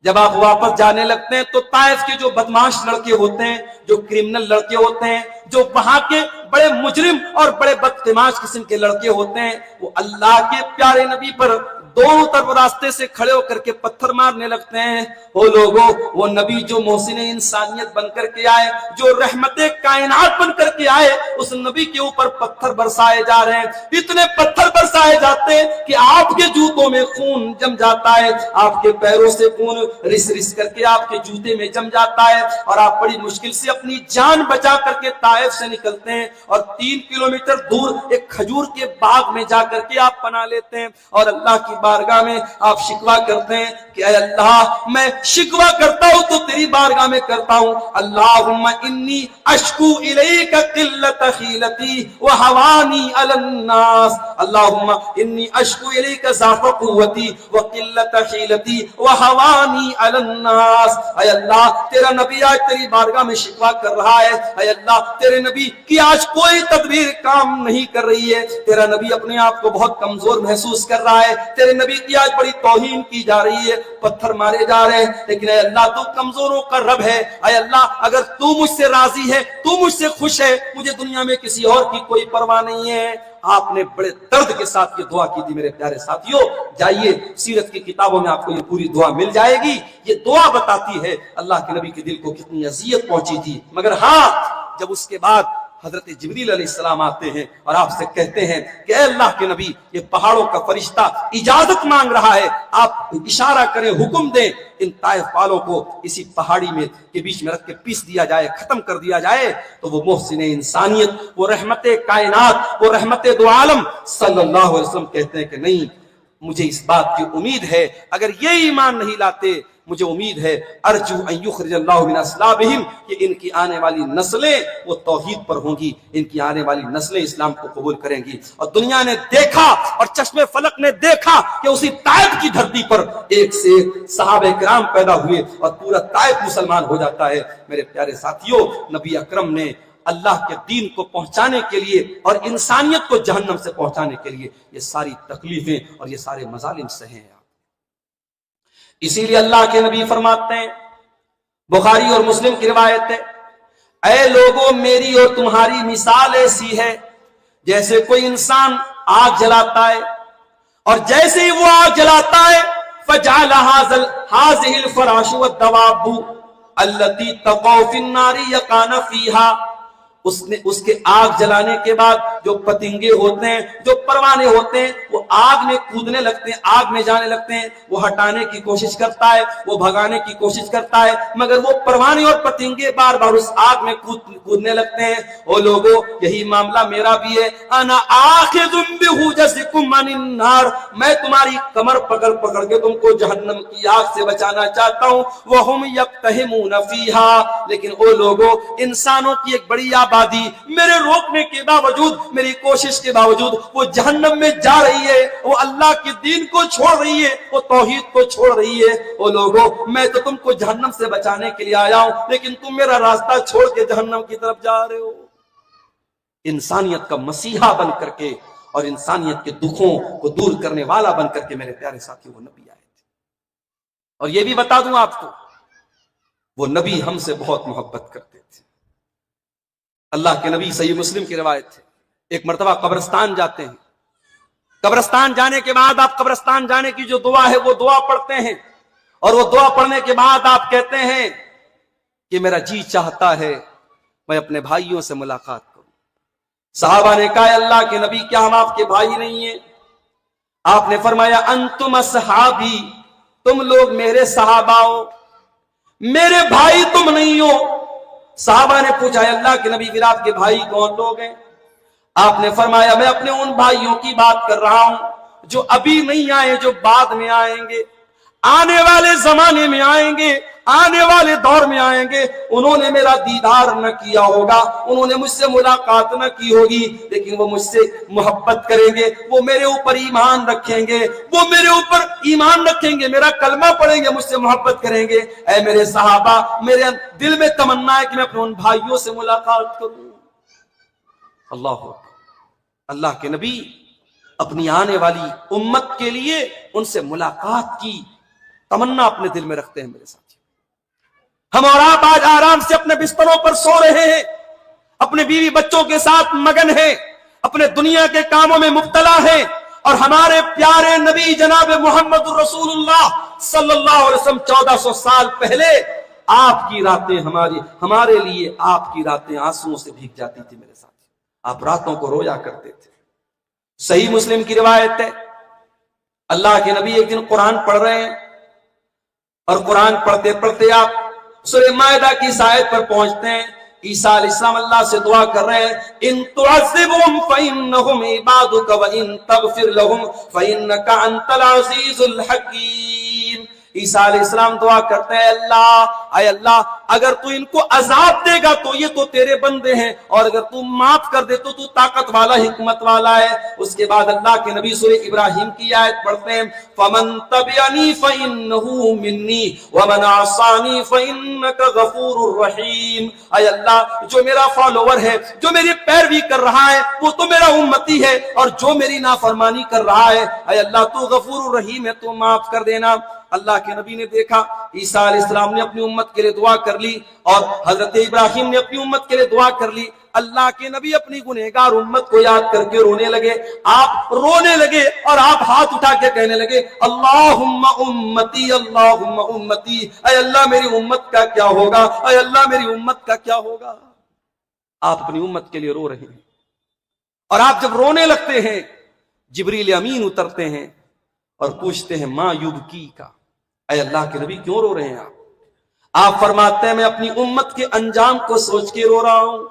جب آپ واپس جانے لگتے ہیں تو طائف کے جو بدماش لڑکے ہوتے ہیں، جو کرمنل لڑکے ہوتے ہیں، جو وہاں کے بڑے مجرم اور بڑے بدتماش قسم کے لڑکے ہوتے ہیں، وہ اللہ کے پیارے نبی پر دونوں طرف راستے سے کھڑے ہو کر کے پتھر مارنے لگتے ہیں۔ وہ لوگوں، وہ نبی جو محسن انسانیت بن کر کے آئے، جو رحمت کائنات بن کر کے آئے، اس نبی کے اوپر پتھر برسائے جا رہے ہیں، اتنے پتھر برسائے جاتے ہیں کہ آپ کے جوتوں میں خون جم جاتا ہے، آپ کے پیروں سے خون رس رس کر کے آپ کے جوتے میں جم جاتا ہے، اور آپ بڑی مشکل سے اپنی جان بچا کر کے طائف سے نکلتے ہیں اور 3 کلومیٹر دور ایک کھجور کے باغ میں جا کر کے آپ پناہ لیتے ہیں، اور اللہ کی بارگاہ میں آپ شکوہ کرتے ہیں کہ اے اللہ، میں شکوہ کرتا ہوں تو تیری بارگاہ میں کرتا ہوں، اللہم انی اشکو الیک قلت خیلتی وحوانی علی الناس، اللہم انی اشکو الیک ضعف قوتی وقلت خیلتی وحوانی علی الناس۔ اے اللہ، تیرا نبی آج تیری بارگاہ میں شکوہ کر رہا ہے، اے اللہ تیرے نبی کی آج کوئی تدبیر کام نہیں کر رہی ہے، تیرا نبی اپنے آپ کو بہت کمزور محسوس کر رہا ہے، تیرے نبی کی آج بڑی توہین کی جا رہی ہے، پتھر مارے جا رہے ہیں، لیکن اے اللہ تو کمزوروں کا رب ہے، اے اللہ اگر تو مجھ سے راضی ہے، تو مجھ سے خوش ہے، مجھے دنیا میں کسی اور کی کوئی پرواہ نہیں ہے۔ آپ نے بڑے درد کے ساتھ یہ دعا کی تھی میرے پیارے ساتھیوں، جائیے سیرت کی کتابوں میں آپ کو یہ پوری دعا مل جائے گی۔ یہ دعا بتاتی ہے اللہ کے نبی کے دل کو کتنی اذیت پہنچی تھی، مگر ہاں جب اس کے بعد حضرت جبریل علیہ السلام آتے ہیں اور آپ سے کہتے ہیں کہ اے اللہ کے نبی، یہ پہاڑوں کا فرشتہ اجازت مانگ رہا ہے، آپ اشارہ کریں، حکم دیں، ان طائف والوں کو اسی پہاڑی میں کے بیچ میں رکھ کے پیس دیا جائے، ختم کر دیا جائے۔ تو وہ محسن انسانیت، وہ رحمت کائنات، وہ رحمت دو عالم صلی اللہ علیہ وسلم کہتے ہیں کہ نہیں، مجھے اس بات کی امید ہے، اگر یہ ایمان نہیں لاتے، مجھے امید ہے ارجو ان یخرج اللہ من اصلابہم، کہ ان کی آنے والی نسلیں وہ توحید پر ہوں گی، ان کی آنے والی نسلیں اسلام کو قبول کریں گی۔ اور دنیا نے دیکھا اور چشم فلک نے دیکھا کہ اسی طائف کی دھرتی پر ایک سے ایک صحابہ کرام پیدا ہوئے اور پورا طائف مسلمان ہو جاتا ہے۔ میرے پیارے ساتھیوں، نبی اکرم نے اللہ کے دین کو پہنچانے کے لیے اور انسانیت کو جہنم سے پہنچانے کے لیے یہ ساری تکلیفیں اور یہ سارے مظالم سہے ہیں۔ اسی لیے اللہ کے نبی فرماتے ہیں، بخاری اور مسلم کی روایت ہے، اے لوگوں، میری اور تمہاری مثال ایسی ہے جیسے کوئی انسان آگ جلاتا ہے، اور جیسے ہی وہ آگ جلاتا ہے فَجَعَلَ هَٰذِهِ الْفَرَاشُ وَالدَّوَابُ، التی تقع فی النار یقان فیہا، اس کے آگ جلانے کے بعد جو پتنگے ہوتے ہیں، جو پروانے ہوتے ہیں، وہ آگ میں کودنے لگتے ہیں، آگ میں جانے لگتے ہیں، وہ ہٹانے کی کوشش کرتا ہے، وہ بھگانے کی کوشش کرتا ہے، مگر وہ پروانے اور پتنگے بار بار اس آگ میں کودنے لگتے ہیں۔ او لوگوں، یہی معاملہ میرا بھی ہے۔ انا آخذ بحجزکم عن النار، میں تمہاری کمر پکڑ پکڑ کے تم کو جہنم کی آگ سے بچانا چاہتا ہوں۔ وہم یقتحمون فیہا، لیکن او لوگوں، انسانوں کی ایک بڑی آبادی میرے روکنے کے باوجود، میری کوشش کے باوجود وہ جہنم میں جا رہی ہے، وہ اللہ کے دین کو چھوڑ رہی ہے، وہ توحید کو چھوڑ رہی ہے۔ او لوگوں، میں تو تم کو جہنم سے بچانے کے لیے آیا ہوں، لیکن تم میرا راستہ چھوڑ کے جہنم کی طرف جا رہے ہو۔ انسانیت کا مسیحا بن کر کے اور انسانیت کے دکھوں کو دور کرنے والا بن کر کے میرے پیارے ساتھی وہ نبی آئے تھے۔ اور یہ بھی بتا دوں آپ کو، وہ نبی ہم سے بہت محبت کرتے تھے۔ اللہ کے نبی، صحیح مسلم کی روایت ہے، ایک مرتبہ قبرستان جاتے ہیں، قبرستان جانے کے بعد آپ قبرستان جانے کی جو دعا ہے وہ دعا پڑھتے ہیں، اور وہ دعا پڑھنے کے بعد آپ کہتے ہیں کہ میرا جی چاہتا ہے میں اپنے بھائیوں سے ملاقات کروں۔ صحابہ نے کہا اللہ کے نبی، کیا ہم آپ کے بھائی نہیں ہیں؟ آپ نے فرمایا انتم اصحابی، تم لوگ میرے صحابہ ہو، میرے بھائی تم نہیں ہو۔ صحابہ نے پوچھا اللہ کے نبی پھر آپ کے بھائی کون لوگ ہیں؟ آپ نے فرمایا میں اپنے ان بھائیوں کی بات کر رہا ہوں جو ابھی نہیں آئے، جو بعد میں آئیں گے، آنے والے زمانے میں آئیں گے، آنے والے دور میں آئیں گے۔ انہوں نے میرا دیدار نہ کیا ہوگا، انہوں نے مجھ سے ملاقات نہ کی ہوگی، لیکن وہ مجھ سے محبت کریں گے، وہ میرے اوپر ایمان رکھیں گے، وہ میرے اوپر ایمان رکھیں گے، میرا کلمہ پڑھیں گے، مجھ سے محبت کریں گے۔ اے میرے صحابہ، میرے دل میں تمنا ہے کہ میں اپنے ان بھائیوں سے ملاقات کروں۔ اللہ کے نبی اپنی آنے والی امت کے لیے ان سے ملاقات کی تمنا اپنے دل میں رکھتے ہیں۔ میرے ساتھ ہم اور آپ آج آرام سے اپنے بستروں پر سو رہے ہیں، اپنے بیوی بچوں کے ساتھ مگن ہیں، اپنے دنیا کے کاموں میں مبتلا ہیں، اور ہمارے پیارے نبی جناب محمد رسول اللہ صلی اللہ علیہ وسلم 1400 سال پہلے آپ کی راتیں ہمارے لیے آپ کی راتیں آنسوؤں سے بھیگ جاتی تھی۔ میرے ساتھ آپ راتوں کو رویا کرتے تھے۔ صحیح مسلم کی روایت ہے، اللہ کے نبی ایک دن قرآن پڑھ رہے ہیں، اور قرآن پڑھتے پڑھتے آپ سورہ مائدہ کی اس آیت پر پہنچتے ہیں۔ عیسیٰ علیہ السلام اللہ سے دعا کر رہے ہیں، ان تعذبهم فإنهم عبادك وإن تغفر لهم فإنك أنت العزيز الحكيم۔ عیسیٰ علیہ السلام دعا کرتے ہیں، اے اللہ اگر تو ان کو عذاب دے گا تو یہ تو تیرے بندے ہیں، اور اگر تو معاف کر دے تو طاقت والا، حکمت والا ہے۔ اس کے بعد اللہ کے نبی سورہ ابراہیم کی آیت پڑھتے ہیں، فمن تبعنی فإنه منی ومن عصانی فإنك غفور رحیم۔ اے اللہ جو میرا فالوور ہے، جو میری پیروی کر رہا ہے، وہ تو میرا امتی ہے، اور جو میری نافرمانی کر رہا ہے، اے اللہ تو غفور الرحیم ہے، تو معاف کر دینا۔ اللہ کے نبی نے دیکھا عیسیٰ علیہ السلام نے اپنی امت کے لیے دعا کر لی، اور حضرت ابراہیم نے اپنی امت کے لیے دعا کر لی۔ اللہ کے نبی اپنی گنہگار امت کو یاد کر کے رونے لگے، آپ رونے لگے، اور آپ ہاتھ اٹھا کے کہنے لگے، اللہم امتی اللہم امتی، اے اللہ میری امت کا کیا ہوگا، اے اللہ میری امت کا کیا ہوگا۔ آپ اپنی امت کے لیے رو رہے ہیں، اور آپ جب رونے لگتے ہیں جبریل امین اترتے ہیں اور پوچھتے ہیں ما یبکی کا، اے اللہ کے نبی کیوں رو رہے ہیں آپ فرماتے ہیں میں اپنی امت کے انجام کو سوچ کے رو رہا ہوں،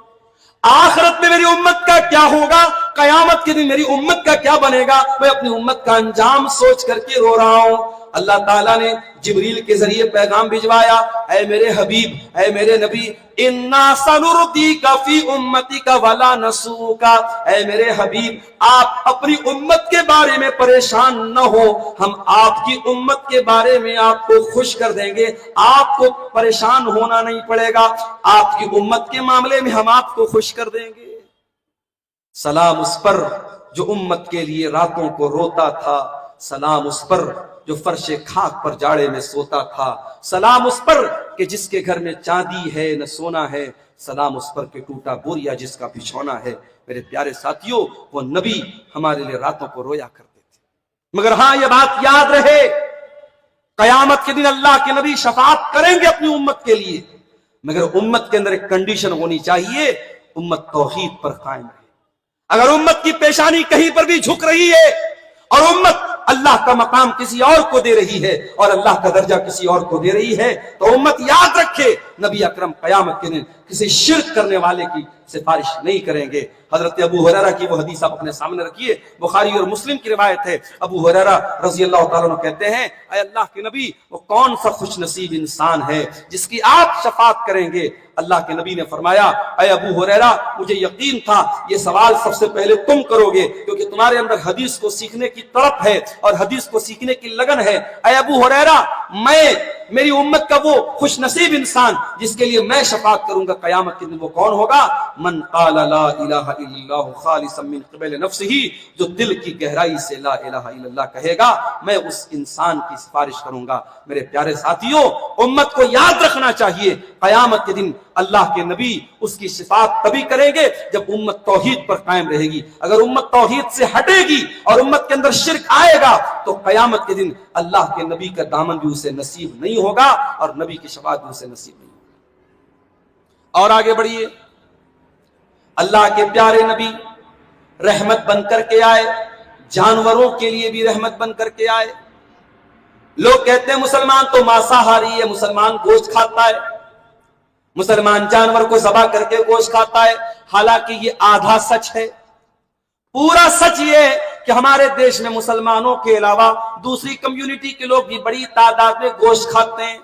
آخرت میں میری امت کا کیا ہوگا، قیامت کے دن میری امت کا کیا بنے گا، میں اپنی امت کا انجام سوچ کر کے رو رہا ہوں۔ اللہ تعالیٰ نے جبریل کے ذریعے پیغام بھجوایا، اے میرے حبیب، اے میرے نبی، انا سنردیک فی امتک ولا نسوک، اے میرے حبیب آپ اپنی امت کے بارے میں پریشان نہ ہو، ہم آپ کی امت کے بارے میں آپ کو خوش کر دیں گے، آپ کو پریشان ہونا نہیں پڑے گا، آپ کی امت کے معاملے میں ہم آپ کو خوش کر دیں گے۔ سلام اس پر جو امت کے لیے راتوں کو روتا تھا، سلام اس پر جو فرش خاک پر جاڑے میں سوتا تھا، سلام اس پر کہ جس کے گھر میں چاندی ہے نہ سونا ہے، سلام اس پر کہ ٹوٹا بوریا جس کا بچھونا ہے۔ میرے پیارے ساتھیوں، وہ نبی ہمارے لیے راتوں کو رویا کرتے تھے، مگر ہاں یہ بات یاد رہے، قیامت کے دن اللہ کے نبی شفاعت کریں گے اپنی امت کے لیے، مگر امت کے اندر ایک کنڈیشن ہونی چاہیے، امت توحید پر قائم رہے۔ اگر امت کی پیشانی کہیں پر بھی جھک رہی ہے اور امت اللہ کا مقام کسی اور کو دے رہی ہے اور اللہ کا درجہ کسی اور کو دے رہی ہے، تو امت یاد رکھے نبی اکرم قیامت کے دن کسی شرک کرنے والے کی سفارش نہیں کریں گے۔ حضرت ابو ہریرہ کی وہ حدیث آپ اپنے سامنے رکھیے، بخاری اور مسلم کی روایت ہے۔ ابو ہریرہ رضی اللہ تعالیٰ عنہ کہتے ہیں، اے اللہ کے نبی، وہ کون سا خوش نصیب انسان ہے جس کی آپ شفاعت کریں گے؟ اللہ کے نبی نے فرمایا، اے ابو ہریرہ، مجھے یقین تھا یہ سوال سب سے پہلے تم کرو گے، کیونکہ تمہارے اندر حدیث کو سیکھنے کی تڑپ ہے اور حدیث کو سیکھنے کی لگن ہے۔ اے ابو ہریرہ، میری امت کا وہ خوش نصیب انسان جس کے لیے میں شفاعت کروں گا قیامت کے دن، وہ کون ہوگا؟ من قال لا الہ الا اللہ خالصا من قبل نفسہ، جو دل کی گہرائی سے لا الہ الا اللہ کہے گا، میں اس انسان کی سفارش کروں گا۔ میرے پیارے ساتھیوں، امت کو یاد رکھنا چاہیے قیامت کے دن اللہ کے نبی اس کی شفاعت تبھی کریں گے جب امت توحید پر قائم رہے گی۔ اگر امت توحید سے ہٹے گی اور امت کے اندر شرک آئے گا تو قیامت کے دن اللہ کے نبی کا دامن بھی اسے نصیب نہیں ہوگا اور نبی کی شفاعت بھی اسے نصیب نہیں ہوگی۔ اور آگے بڑھیے، اللہ کے پیارے نبی رحمت بن کر کے آئے، جانوروں کے لیے بھی رحمت بن کر کے آئے۔ لوگ کہتے ہیں مسلمان تو ماساہاری ہے، مسلمان گوشت کھاتا ہے، مسلمان جانور کو ذبح کر کے گوشت کھاتا ہے، حالانکہ یہ آدھا سچ ہے۔ پورا سچ یہ ہے کہ ہمارے دیش میں مسلمانوں کے علاوہ دوسری کمیونٹی کے لوگ بھی بڑی تعداد میں گوشت کھاتے ہیں۔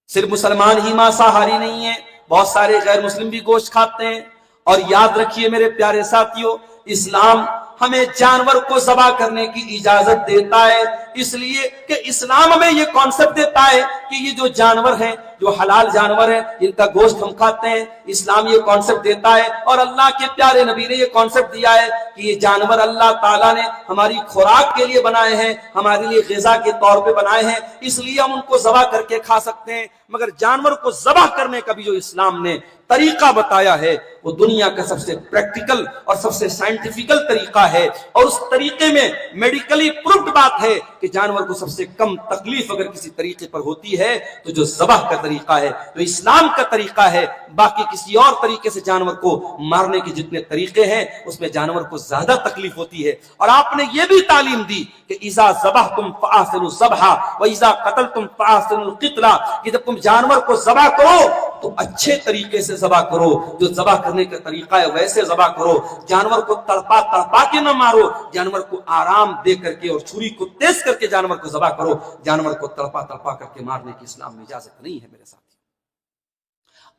صرف مسلمان ہی ماساہاری نہیں ہے، بہت سارے غیر مسلم بھی گوشت کھاتے ہیں۔ اور یاد رکھیے میرے پیارے ساتھیوں، اسلام ہمیں جانور کو ذبح کرنے کی اجازت دیتا ہے، اس لیے کہ اسلام ہمیں یہ کانسیپٹ دیتا ہے کہ یہ جو جانور ہیں، جو حلال جانور ہیں، ان کا گوشت ہم کھاتے ہیں، اسلام یہ کانسیپٹ دیتا ہے۔ اور اللہ کے پیارے نبی نے یہ کانسیپٹ دیا ہے کہ یہ جانور اللہ تعالیٰ نے ہماری خوراک کے لیے بنائے ہیں، ہمارے لیے غذا کے طور پہ بنائے ہیں، اس لیے ہم ان کو ذبح کر کے کھا سکتے ہیں۔ مگر جانور کو ذبح کرنے کا بھی جو اسلام نے طریقہ بتایا ہے وہ دنیا کا سب سے پریکٹیکل اور سب سے سائنٹیفیکل طریقہ ہے، اور اس طریقے میں میڈیکلی پروفڈ بات ہے کہ جانور کو سب سے کم تکلیف اگر کسی طریقے پر ہوتی ہے تو جو ذبح کا طریقہ ہے، جو اسلام کا طریقہ ہے۔ باقی کسی اور طریقے سے جانور کو مارنے کے جتنے طریقے ہیں اس میں جانور کو زیادہ تکلیف ہوتی ہے۔ اور آپ نے یہ بھی تعلیم دی کہ اذا ذبحتم فاحسنوا الذبح واذا قتلتم فاحسنوا القتل، کہ جب تم جانور کو ذبح کرو تو اچھے طریقے سے ذبح کرو، جو ذبح کرنے کا طریقہ ہے ویسے ذبح کرو۔ جانور کو تڑپا کے نہ مارو، جانور کو آرام دے کر کے اور چھری کو تیز کر کے جانور کو ذبح کرو۔ جانور کو تڑپا کر کے مارنے کی اسلام میں اجازت نہیں ہے میرے ساتھ۔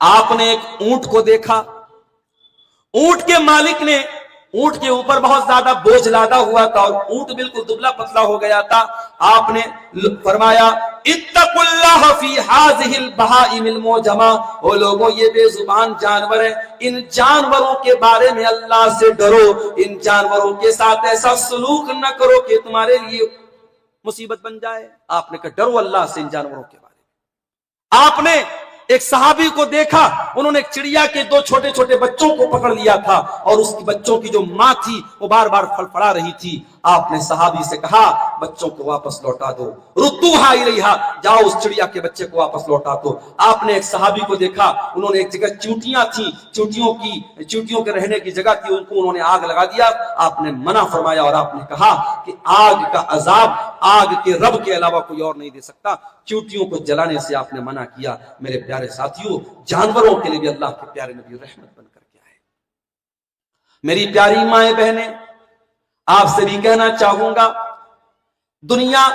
آپ نے ایک اونٹ کو دیکھا، اونٹ کے مالک نے اونٹ کے اوپر بہت زیادہ بوجھ لادا ہوا تھا اور اونٹ بالکل دبلا پتلا ہو گیا تھا۔ آپ نے فرمایا اتقوا اللہ فی ہذہ البہائم المعجمہ، او لوگوں یہ بے زبان جانور ہیں، ان جانوروں کے بارے میں اللہ سے ڈرو، ان جانوروں کے ساتھ ایسا سلوک نہ کرو کہ تمہارے لیے مصیبت بن جائے۔ آپ نے کہا ڈرو اللہ سے ان جانوروں کے بارے میں۔ آپ نے ایک صحابی کو دیکھا، انہوں نے ایک چڑیا کے دو چھوٹے چھوٹے بچوں کو پکڑ لیا تھا اور اس کی بچوں کی جو ماں تھی وہ بار بار فڑفڑا رہی تھی۔ آپ نے صحابی سے کہا بچوں کو واپس لوٹا دو، ردوہا الیہا، جاؤ اس چڑیا کے بچے کو واپس لوٹا دو۔ آپ نے ایک صحابی کو دیکھا، انہوں نے ایک جگہ چیونٹیاں تھیں، چیونٹیوں کے رہنے کی جگہ تھی، ان کو انہوں نے آگ لگا دیا۔ آپ نے منع فرمایا اور آپ نے کہا کہ آگ کا عذاب آگ کے رب کے علاوہ کوئی اور نہیں دے سکتا۔ چیونٹیوں کو جلانے سے آپ نے منع کیا۔ میرے پیارے ساتھیوں، جانوروں کے لیے بھی اللہ کے پیارے نبی رحمت بن کر کے آئے۔ میری پیاری مائیں بہنیں، آپ سے بھی کہنا چاہوں گا، دنیا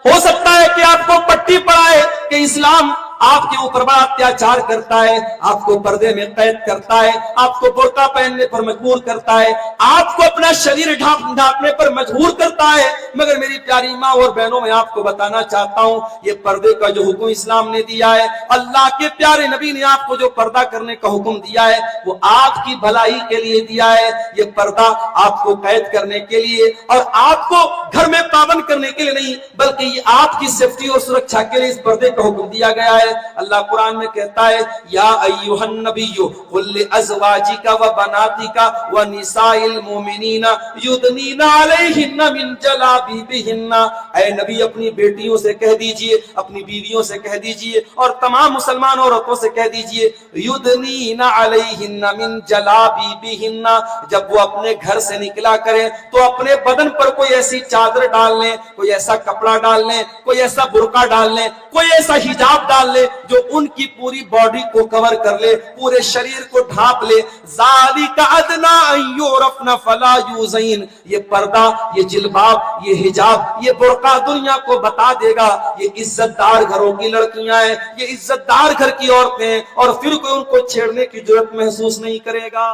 ہو سکتا ہے کہ آپ کو پٹی پڑائے کہ اسلام آپ کے اوپر بڑا اتیاچار کرتا ہے، آپ کو پردے میں قید کرتا ہے، آپ کو برقع پہننے پر مجبور کرتا ہے، آپ کو اپنا شریر ڈھانپنے پر مجبور کرتا ہے۔ مگر میری پیاری ماں اور بہنوں، میں آپ کو بتانا چاہتا ہوں یہ پردے کا جو حکم اسلام نے دیا ہے، اللہ کے پیارے نبی نے آپ کو جو پردہ کرنے کا حکم دیا ہے وہ آپ کی بھلائی کے لیے دیا ہے۔ یہ پردہ آپ کو قید کرنے کے لیے اور آپ کو گھر میں پابند کرنے کے لیے نہیں، بلکہ یہ آپ کی سیفٹی اور سرکشا کے لیے اس پردے کا حکم دیا گیا ہے۔ ہے. اللہ قرآن میں کہتا ہے یا ایھا النبی قل لازواجک وبناتک ونساء المؤمنین یدنین علیہن من جلابیبہن. اے نبی اپنی بیٹیوں سے کہہ دیجئے, اپنی بیویوں سے کہہ دیجئے, اور تمام مسلمان عورتوں سے کہہ دیجئے یدنین علیہن من جلابیبہن, جب وہ اپنے گھر سے نکلا کریں تو اپنے بدن پر کوئی ایسی چادر ڈال لیں, کوئی ایسا کپڑا ڈال لیں, کوئی ایسا برقع ڈال لیں, کوئی ایسا حجاب ڈال لیں جو ان کی پوری باڈی کو کور کر لے, پورے شریر کو ڈھانپ لے. ذالک ادنی ان یعرفن فلا یؤذین. یہ پردہ, یہ جلباب, یہ حجاب, یہ برقع دنیا کو بتا دے گا یہ عزت دار گھروں کی لڑکیاں ہیں, یہ عزت دار گھر کی عورتیں ہیں, اور پھر کوئی ان کو چھیڑنے کی جرات محسوس نہیں کرے گا.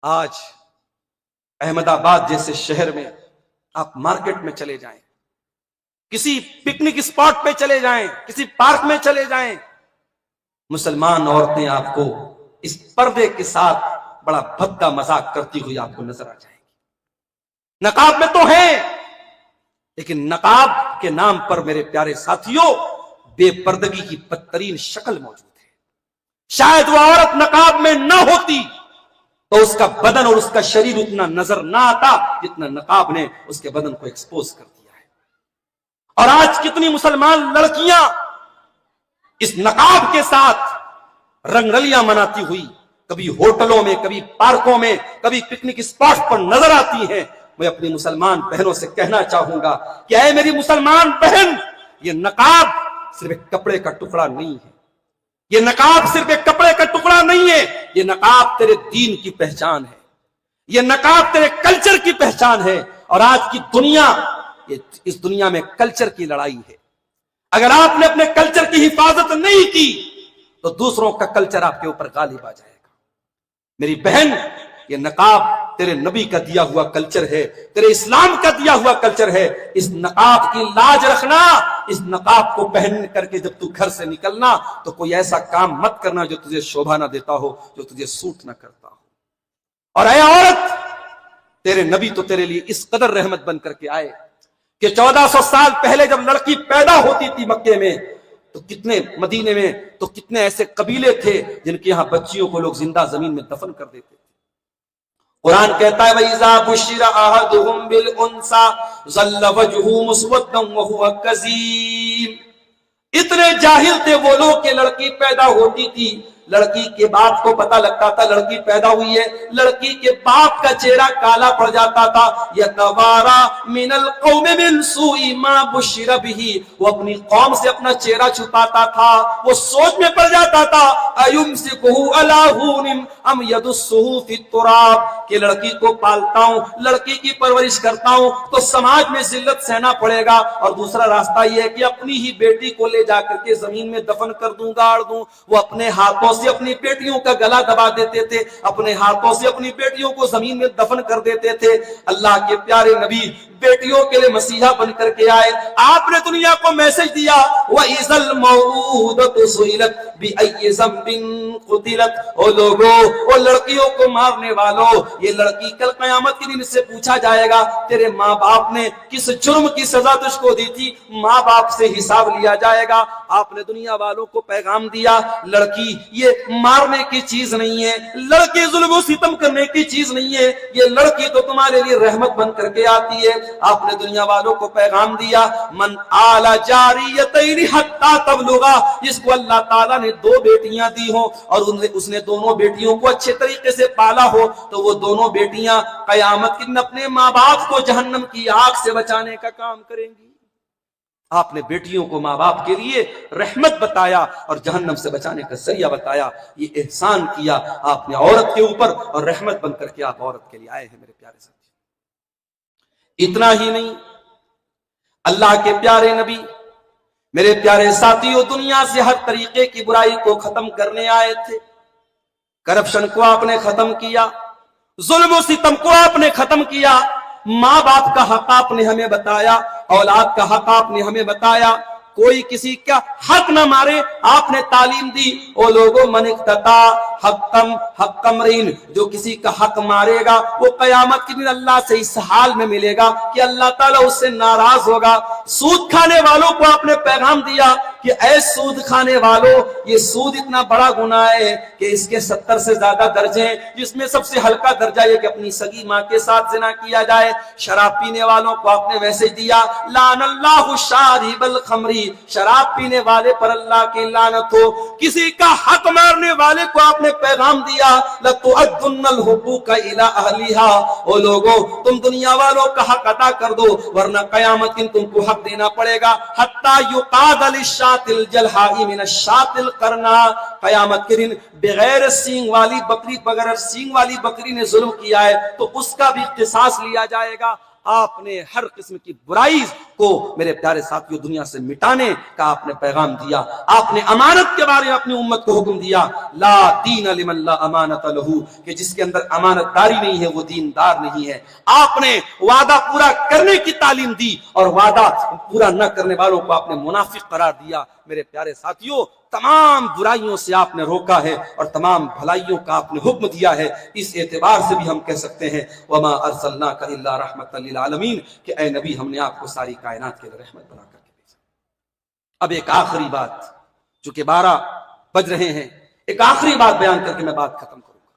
آج احمد آباد جیسے شہر میں آپ مارکیٹ میں چلے جائیں, کسی پکنک اسپاٹ پہ چلے جائیں, کسی پارک میں چلے جائیں, مسلمان عورتیں آپ کو اس پردے کے ساتھ بڑا بھدا مذاق کرتی ہوئی آپ کو نظر آ جائیں گی. نقاب میں تو ہیں, لیکن نقاب کے نام پر میرے پیارے ساتھیوں بے پردگی کی بدترین شکل موجود ہے. شاید وہ عورت نقاب میں نہ ہوتی تو اس کا بدن اور اس کا شریر اتنا نظر نہ آتا جتنا نقاب نے اس کے بدن کو ایکسپوز کر دیا ہے. اور آج کتنی مسلمان لڑکیاں اس نقاب کے ساتھ رنگ رلیاں مناتی ہوئی کبھی ہوٹلوں میں, کبھی پارکوں میں, کبھی پکنک اسپاٹ پر نظر آتی ہیں. میں اپنی مسلمان بہنوں سے کہنا چاہوں گا کہ اے میری مسلمان بہن, یہ نقاب صرف ایک کپڑے کا ٹکڑا نہیں ہے, یہ نقاب صرف ایک کپڑے کا ٹکڑا نہیں ہے, یہ نقاب تیرے دین کی پہچان ہے, یہ نقاب تیرے کلچر کی پہچان ہے. اور آج کی دنیا, اس دنیا میں کلچر کی لڑائی ہے. اگر آپ نے اپنے کلچر کی حفاظت نہیں کی تو دوسروں کا کلچر آپ کے اوپر غالب آ جائے گا. میری بہن, یہ نقاب تیرے نبی کا دیا ہوا کلچر ہے, تیرے اسلام کا دیا ہوا کلچر ہے. اس نقاب کی لاج رکھنا, اس نقاب کو پہن کر کے جب تو گھر سے نکلنا تو کوئی ایسا کام مت کرنا جو تجھے شوبھا نہ دیتا ہو, جو تجھے سوٹ نہ کرتا ہو. اور اے عورت, تیرے نبی تو تیرے لیے اس قدر رحمت بن کر کے آئے کہ 1400 سال پہلے جب لڑکی پیدا ہوتی تھی مکے میں تو کتنے, مدینے میں تو کتنے ایسے قبیلے تھے جن کے یہاں بچیوں کو لوگ زندہ زمین میں دفن کر دیتے تھے. قرآن کہتا ہے وَإِذَا بُشِّرَ أَحَدُهُمْ بِالْأُنثَىٰ ظَلَّ وَجْهُهُ مُسْوَدًّا وَهُوَ كَظِيمٌ. اتنے جاہل تھے وہ لوگ کہ لڑکی پیدا ہوتی تھی, لڑکی کے باپ کو پتا لگتا تھا لڑکی پیدا ہوئی ہے, لڑکی کے باپ کا چہرہ کالا پڑ جاتا تھا. يَتَوَارَىٰ مِنَ الْقَوْمِ مِنْ سُوءِ مَا بُشِّرَ بِهِ. وہ اپنی قوم سے اپنا چہرہ چھپاتا تھا, وہ سوچ میں پڑ جاتا تھا أَيُمْسِكُهُ عَلَىٰ هُونٍ أَمْ يَدُسُّهُ فِي التُّرَابِ, کہ لڑکی کو پالتا ہوں, لڑکی کی پرورش کرتا ہوں تو سماج میں ذلت سہنا پڑے گا. اور دوسرا راستہ یہ ہے کہ اپنی ہی بیٹی کو لے جا کر کے زمین میں دفن کر دوں, گاڑ دوں. وہ اپنے ہاتھوں سے اپنی بیٹیوں کا گلا دبا دیتے تھے, اپنے ہاتھوں سے اپنی بیٹیوں کو زمین میں دفن کر دیتے تھے. اللہ کے پیارے نبی بیٹیوں کے لیے مسیحا بن کر کے آئے. آپ نے دنیا کو میسج دیا وَإِذَا الْمَوْءُودَةُ سُئِلَتْ بِأَيِّ ذَنبٍ قُتِلَتْ. او لوگوں, او لڑکیوں کو مارنے والوں, یہ لڑکی کل قیامت کے دن سے پوچھا جائے گا تیرے ماں باپ نے کس جرم کی سزا تجھ کو دی تھی, ماں باپ سے حساب لیا جائے گا. آپ نے دنیا والوں کو پیغام دیا لڑکی یہ مارنے کی چیز نہیں ہے, لڑکی ظلم و ستم کرنے کی چیز نہیں ہے, یہ لڑکی تو تمہارے لیے رحمت بن کر کے آتی ہے. آپ نے دنیا والوں کو پیغام دیا من آل جاریتین حتی تبلغا, جس کو اللہ تعالیٰ نے 2 بیٹیاں دی ہوں اور اس نے دونوں بیٹیوں کو اچھے طریقے سے پالا ہو تو وہ دونوں بیٹیاں قیامت کے دن اپنے ماں باپ کو جہنم کی آگ سے بچانے کا کام کریں گی. آپ نے بیٹیوں کو ماں باپ کے لیے رحمت بتایا اور جہنم سے بچانے کا ذریعہ بتایا. یہ احسان کیا آپ نے عورت کے اوپر اور رحمت بن کر کے آپ عورت کے لیے آئے ہیں میرے پیارے ساتھی. اتنا ہی نہیں, اللہ کے پیارے نبی میرے پیارے ساتھیوں دنیا سے ہر طریقے کی برائی کو ختم کرنے آئے تھے. کرپشن کو آپ نے ختم کیا, ظلم و ستم کو آپ نے ختم کیا, ماں باپ کا حق آپ نے ہمیں بتایا, اولاد کا حق آپ نے ہمیں بتایا, کوئی کسی کا حق نہ مارے آپ نے تعلیم دی. او لوگوں من اقتطع حق امرئ, جو کسی کا حق مارے گا وہ قیامت کے دن اللہ سے اس حال میں ملے گا کہ اللہ تعالیٰ اس سے ناراض ہوگا. سود کھانے والوں کو آپ نے پیغام دیا کہ اے سود کھانے والوں، یہ سود اتنا بڑا گناہ ہے کہ اس کے 70 سے زیادہ درجے ہیں، جس میں سب سے ہلکا درجہ یہ کہ اپنی سگی ماں کے ساتھ زنا کیا جائے۔ شراب پینے والوں کو آپ نے میسج دیا، لعن اللہ شارب الخمر، شراب پینے والے پر اللہ کی لعنت ہو۔ کسی کا حق مارنے والے کو آپ نے پیغام دیا، لَتُؤَدُّنَّ الْحُقُوقَ إِلَىٰ أَهْلِهَا، او لوگو تم دنیا والوں کا حق ادا کر دو ورنہ قیامت دن تم کو حق دینا پڑے گا۔ حتیٰ یقاد للشاة الجلحاء من الشاة القرناء، قیامت کے دن بغیر سینگ والی بکری، بغیر سینگ والی بکری نے ظلم کیا ہے تو اس کا بھی قصاص لیا جائے گا۔ آپ نے ہر قسم کی برائی کو میرے پیارے ساتھیوں دنیا سے مٹانے کا آپ نے پیغام دیا۔ آپ نے امانت کے بارے میں اپنی امت کو حکم دیا، لا دین لمن لا امانت لہ، کہ جس کے اندر امانت داری نہیں ہے وہ دیندار نہیں ہے۔ آپ نے وعدہ پورا کرنے کی تعلیم دی اور وعدہ پورا نہ کرنے والوں کو آپ نے منافق قرار دیا۔ میرے پیارے ساتھیوں تمام برائیوں سے آپ نے روکا ہے اور تمام بھلائیوں کا آپ نے حکم دیا ہے۔ اس اعتبار سے بھی ہم کہہ سکتے ہیں وما ارسلناک الا رحمۃ للعالمین، کہ اے نبی ہم نے آپ کو ساری کائنات کے لیے رحمت بنا کر کے بھیجا۔ اب ایک آخری بات، چونکہ 12 بج رہے ہیں، ایک آخری بات بیان کر کے میں بات ختم کروں گا۔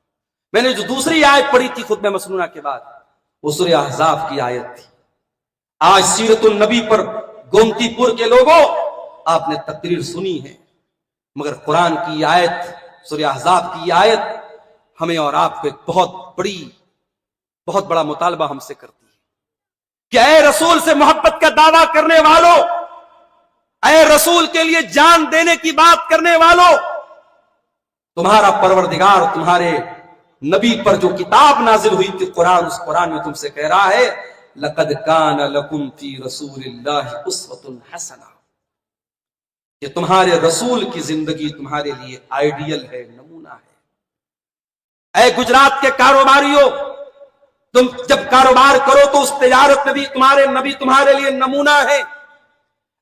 میں نے جو دوسری آیت پڑھی تھی خطبہ مسنونہ کے بعد، وہ سورہ احزاب کی آیت تھی۔ آج سیرت النبی پر گومتی پور کے لوگوں آپ نے تقریر سنی ہے، مگر قرآن کی آیت، سورہ احزاب کی آیت ہمیں اور آپ کو ایک بہت بڑا مطالبہ ہم سے کرتی ہے کہ اے رسول سے محبت کا دعویٰ کرنے والوں، اے رسول کے لیے جان دینے کی بات کرنے والوں، تمہارا پروردگار تمہارے نبی پر جو کتاب نازل ہوئی تھی قرآن، اس قرآن میں تم سے کہہ رہا ہے لَقَدْ كَانَ لَكُمْ فِي رَسُولِ اللَّهِ أُسْوَةٌ حَسَنَةٌ، کہ تمہارے رسول کی زندگی تمہارے لیے آئیڈیل ہے، نمونہ ہے۔ اے گجرات کے کاروباریوں، تم جب کاروبار کرو تو اس تجارت میں بھی تمہارے نبی تمہارے لیے نمونہ ہے۔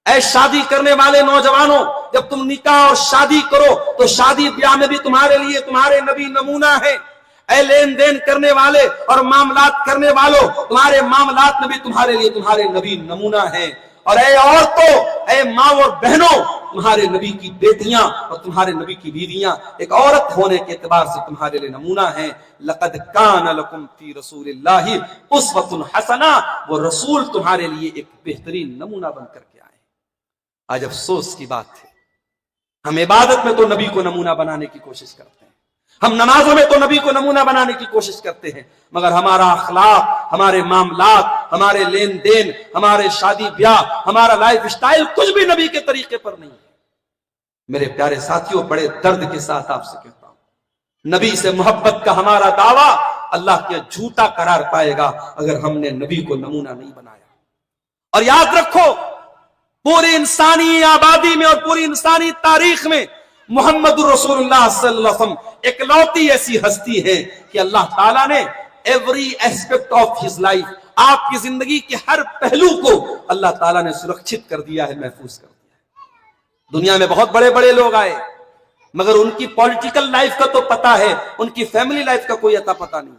اے شادی کرنے والے نوجوانوں، جب تم نکاح اور شادی کرو تو شادی بیاہ میں بھی تمہارے لیے تمہارے نبی نمونہ ہے۔ اے لین دین کرنے والے اور معاملات کرنے والوں، تمہارے معاملات میں بھی تمہارے لیے تمہارے نبی نمونہ ہیں۔ اور اے عورتوں، اے ماں اور بہنوں، تمہارے نبی کی بیٹیاں اور تمہارے نبی کی بیویاں ایک عورت ہونے کے اعتبار سے تمہارے لیے نمونہ ہیں۔ لَقَدْ كَانَ لَكُمْ فِي رَسُولِ اللَّهِ أُسْوَةٌ حَسَنَةٌ، وہ رسول تمہارے لیے ایک بہترین نمونہ بن کر کے آئے۔ آج افسوس کی بات ہے، ہم عبادت میں تو نبی کو نمونہ بنانے کی کوشش کرتے ہیں، ہم نمازوں میں تو نبی کو نمونہ بنانے کی کوشش کرتے ہیں، مگر ہمارا اخلاق، ہمارے معاملات، ہمارے لین دین، ہمارے شادی بیاہ، ہمارا لائف سٹائل کچھ بھی نبی کے طریقے پر نہیں ہے۔ میرے پیارے ساتھیوں، بڑے درد کے ساتھ آپ سے کہتا ہوں، نبی سے محبت کا ہمارا دعویٰ اللہ کے جھوٹا قرار پائے گا اگر ہم نے نبی کو نمونہ نہیں بنایا۔ اور یاد رکھو، پوری انسانی آبادی میں اور پوری انسانی تاریخ میں محمد رسول اللہ صلی اللہ علیہ وسلم اکلوتی ایسی ہستی ہے کہ اللہ تعالیٰ نے every aspect of his life, آپ کی زندگی کے ہر پہلو کو اللہ تعالیٰ نے سرکشت کر دیا ہے، محفوظ کر دیا ہے۔ دنیا میں بہت بڑے بڑے لوگ آئے، مگر ان کی پولیٹیکل لائف کا تو پتا ہے، ان کی فیملی لائف کا کوئی عطا پتا نہیں۔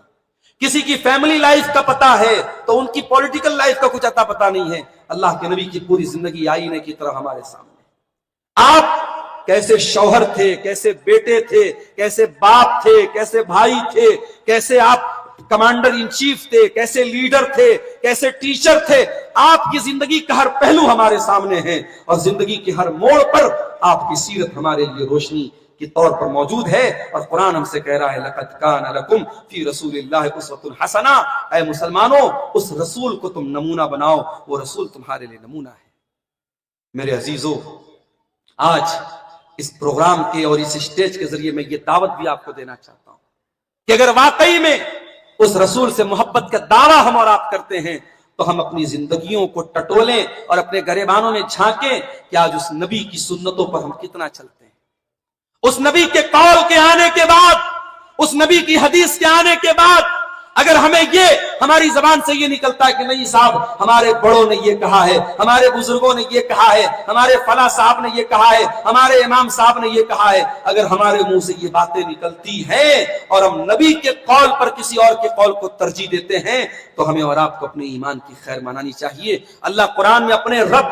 کسی کی فیملی لائف کا پتا ہے تو ان کی پولیٹیکل لائف کا کچھ عطا پتا نہیں ہے۔ اللہ کے نبی کی پوری زندگی آئینے کی طرح ہمارے سامنے۔ آپ کیسے شوہر تھے، کیسے بیٹے تھے، کیسے باپ تھے، کیسے بھائی تھے، کیسے آپ کمانڈر ان چیف تھے، کیسے لیڈر تھے، کیسے ٹیچر تھے، آپ کی زندگی کا ہر پہلو ہمارے سامنے ہے اور زندگی کے ہر موڑ پر آپ کی سیرت ہمارے لیے روشنی کے طور پر موجود ہے۔ اور قرآن ہم سے کہہ رہا ہے لَقَدْ كَانَ لَكُمْ فِي رَسُولِ اللَّهِ أُسْوَةٌ حَسَنَةٌ، اے مسلمانوں اس رسول کو تم نمونہ بناؤ، وہ رسول تمہارے لیے نمونہ ہے۔ میرے عزیزو، آج اس پروگرام کے اور اس اسٹیج کے ذریعے میں یہ دعوت بھی آپ کو دینا چاہتا ہوں کہ اگر واقعی میں اس رسول سے محبت کا دعویٰ ہم اور آپ کرتے ہیں تو ہم اپنی زندگیوں کو ٹٹولیں اور اپنے گریبانوں میں جھانکیں کہ آج اس نبی کی سنتوں پر ہم کتنا چلتے ہیں۔ اس نبی کے قول کے آنے کے بعد، اس نبی کی حدیث کے آنے کے بعد اگر ہمیں یہ ہماری زبان سے یہ نکلتا ہے کہ نہیں صاحب ہمارے بڑوں نے یہ کہا ہے، ہمارے بزرگوں نے یہ کہا ہے، ہمارے فلاں صاحب نے یہ کہا ہے، ہمارے امام صاحب نے یہ کہا ہے، اگر ہمارے منہ سے یہ باتیں نکلتی ہیں اور ہم نبی کے قول پر کسی اور کے قول کو ترجیح دیتے ہیں تو ہمیں اور آپ کو اپنے ایمان کی خیر منانی چاہیے۔ اللہ قرآن میں اپنے رب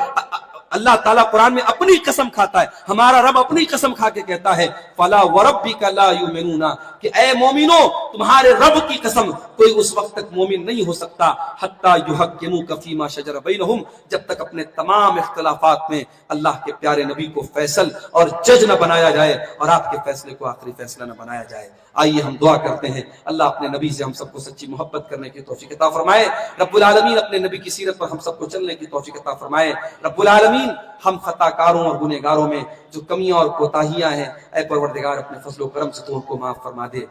اللہ تعالیٰ قرآن میں اپنی قسم کھاتا ہے، ہمارا رب اپنی قسم کھا کے کہتا ہے فَلَا وَرَبِّكَ لَا يُؤْمِنُونَ کہ اے مومنو تمہارے رب کی قسم کوئی اس وقت تک مومن نہیں ہو سکتا حتیٰ يُحَكِّمُوكَ فِي مَا شَجَرَ بَيْنَهُمْ جب تک اپنے تمام اختلافات میں اللہ کے پیارے نبی کو فیصل اور جج نہ بنایا جائے اور آپ کے فیصلے کو آخری فیصلہ نہ بنایا جائے۔ آئیے ہم دعا کرتے ہیں اللہ اپنے نبی سے ہم سب کو سچی محبت کرنے کی توفیق عطا فرمائے، رب العالمین اپنے نبی کی سیرت پر ہم سب کو چلنے کی توفیق عطا فرمائے، رب العالمین ہم خطا کاروں اور گنہگاروں میں جو کمیاں اور کوتاہیاں ہیں اے پروردگار اپنے فضل و کرم سے تو ان کو معاف فرما دے۔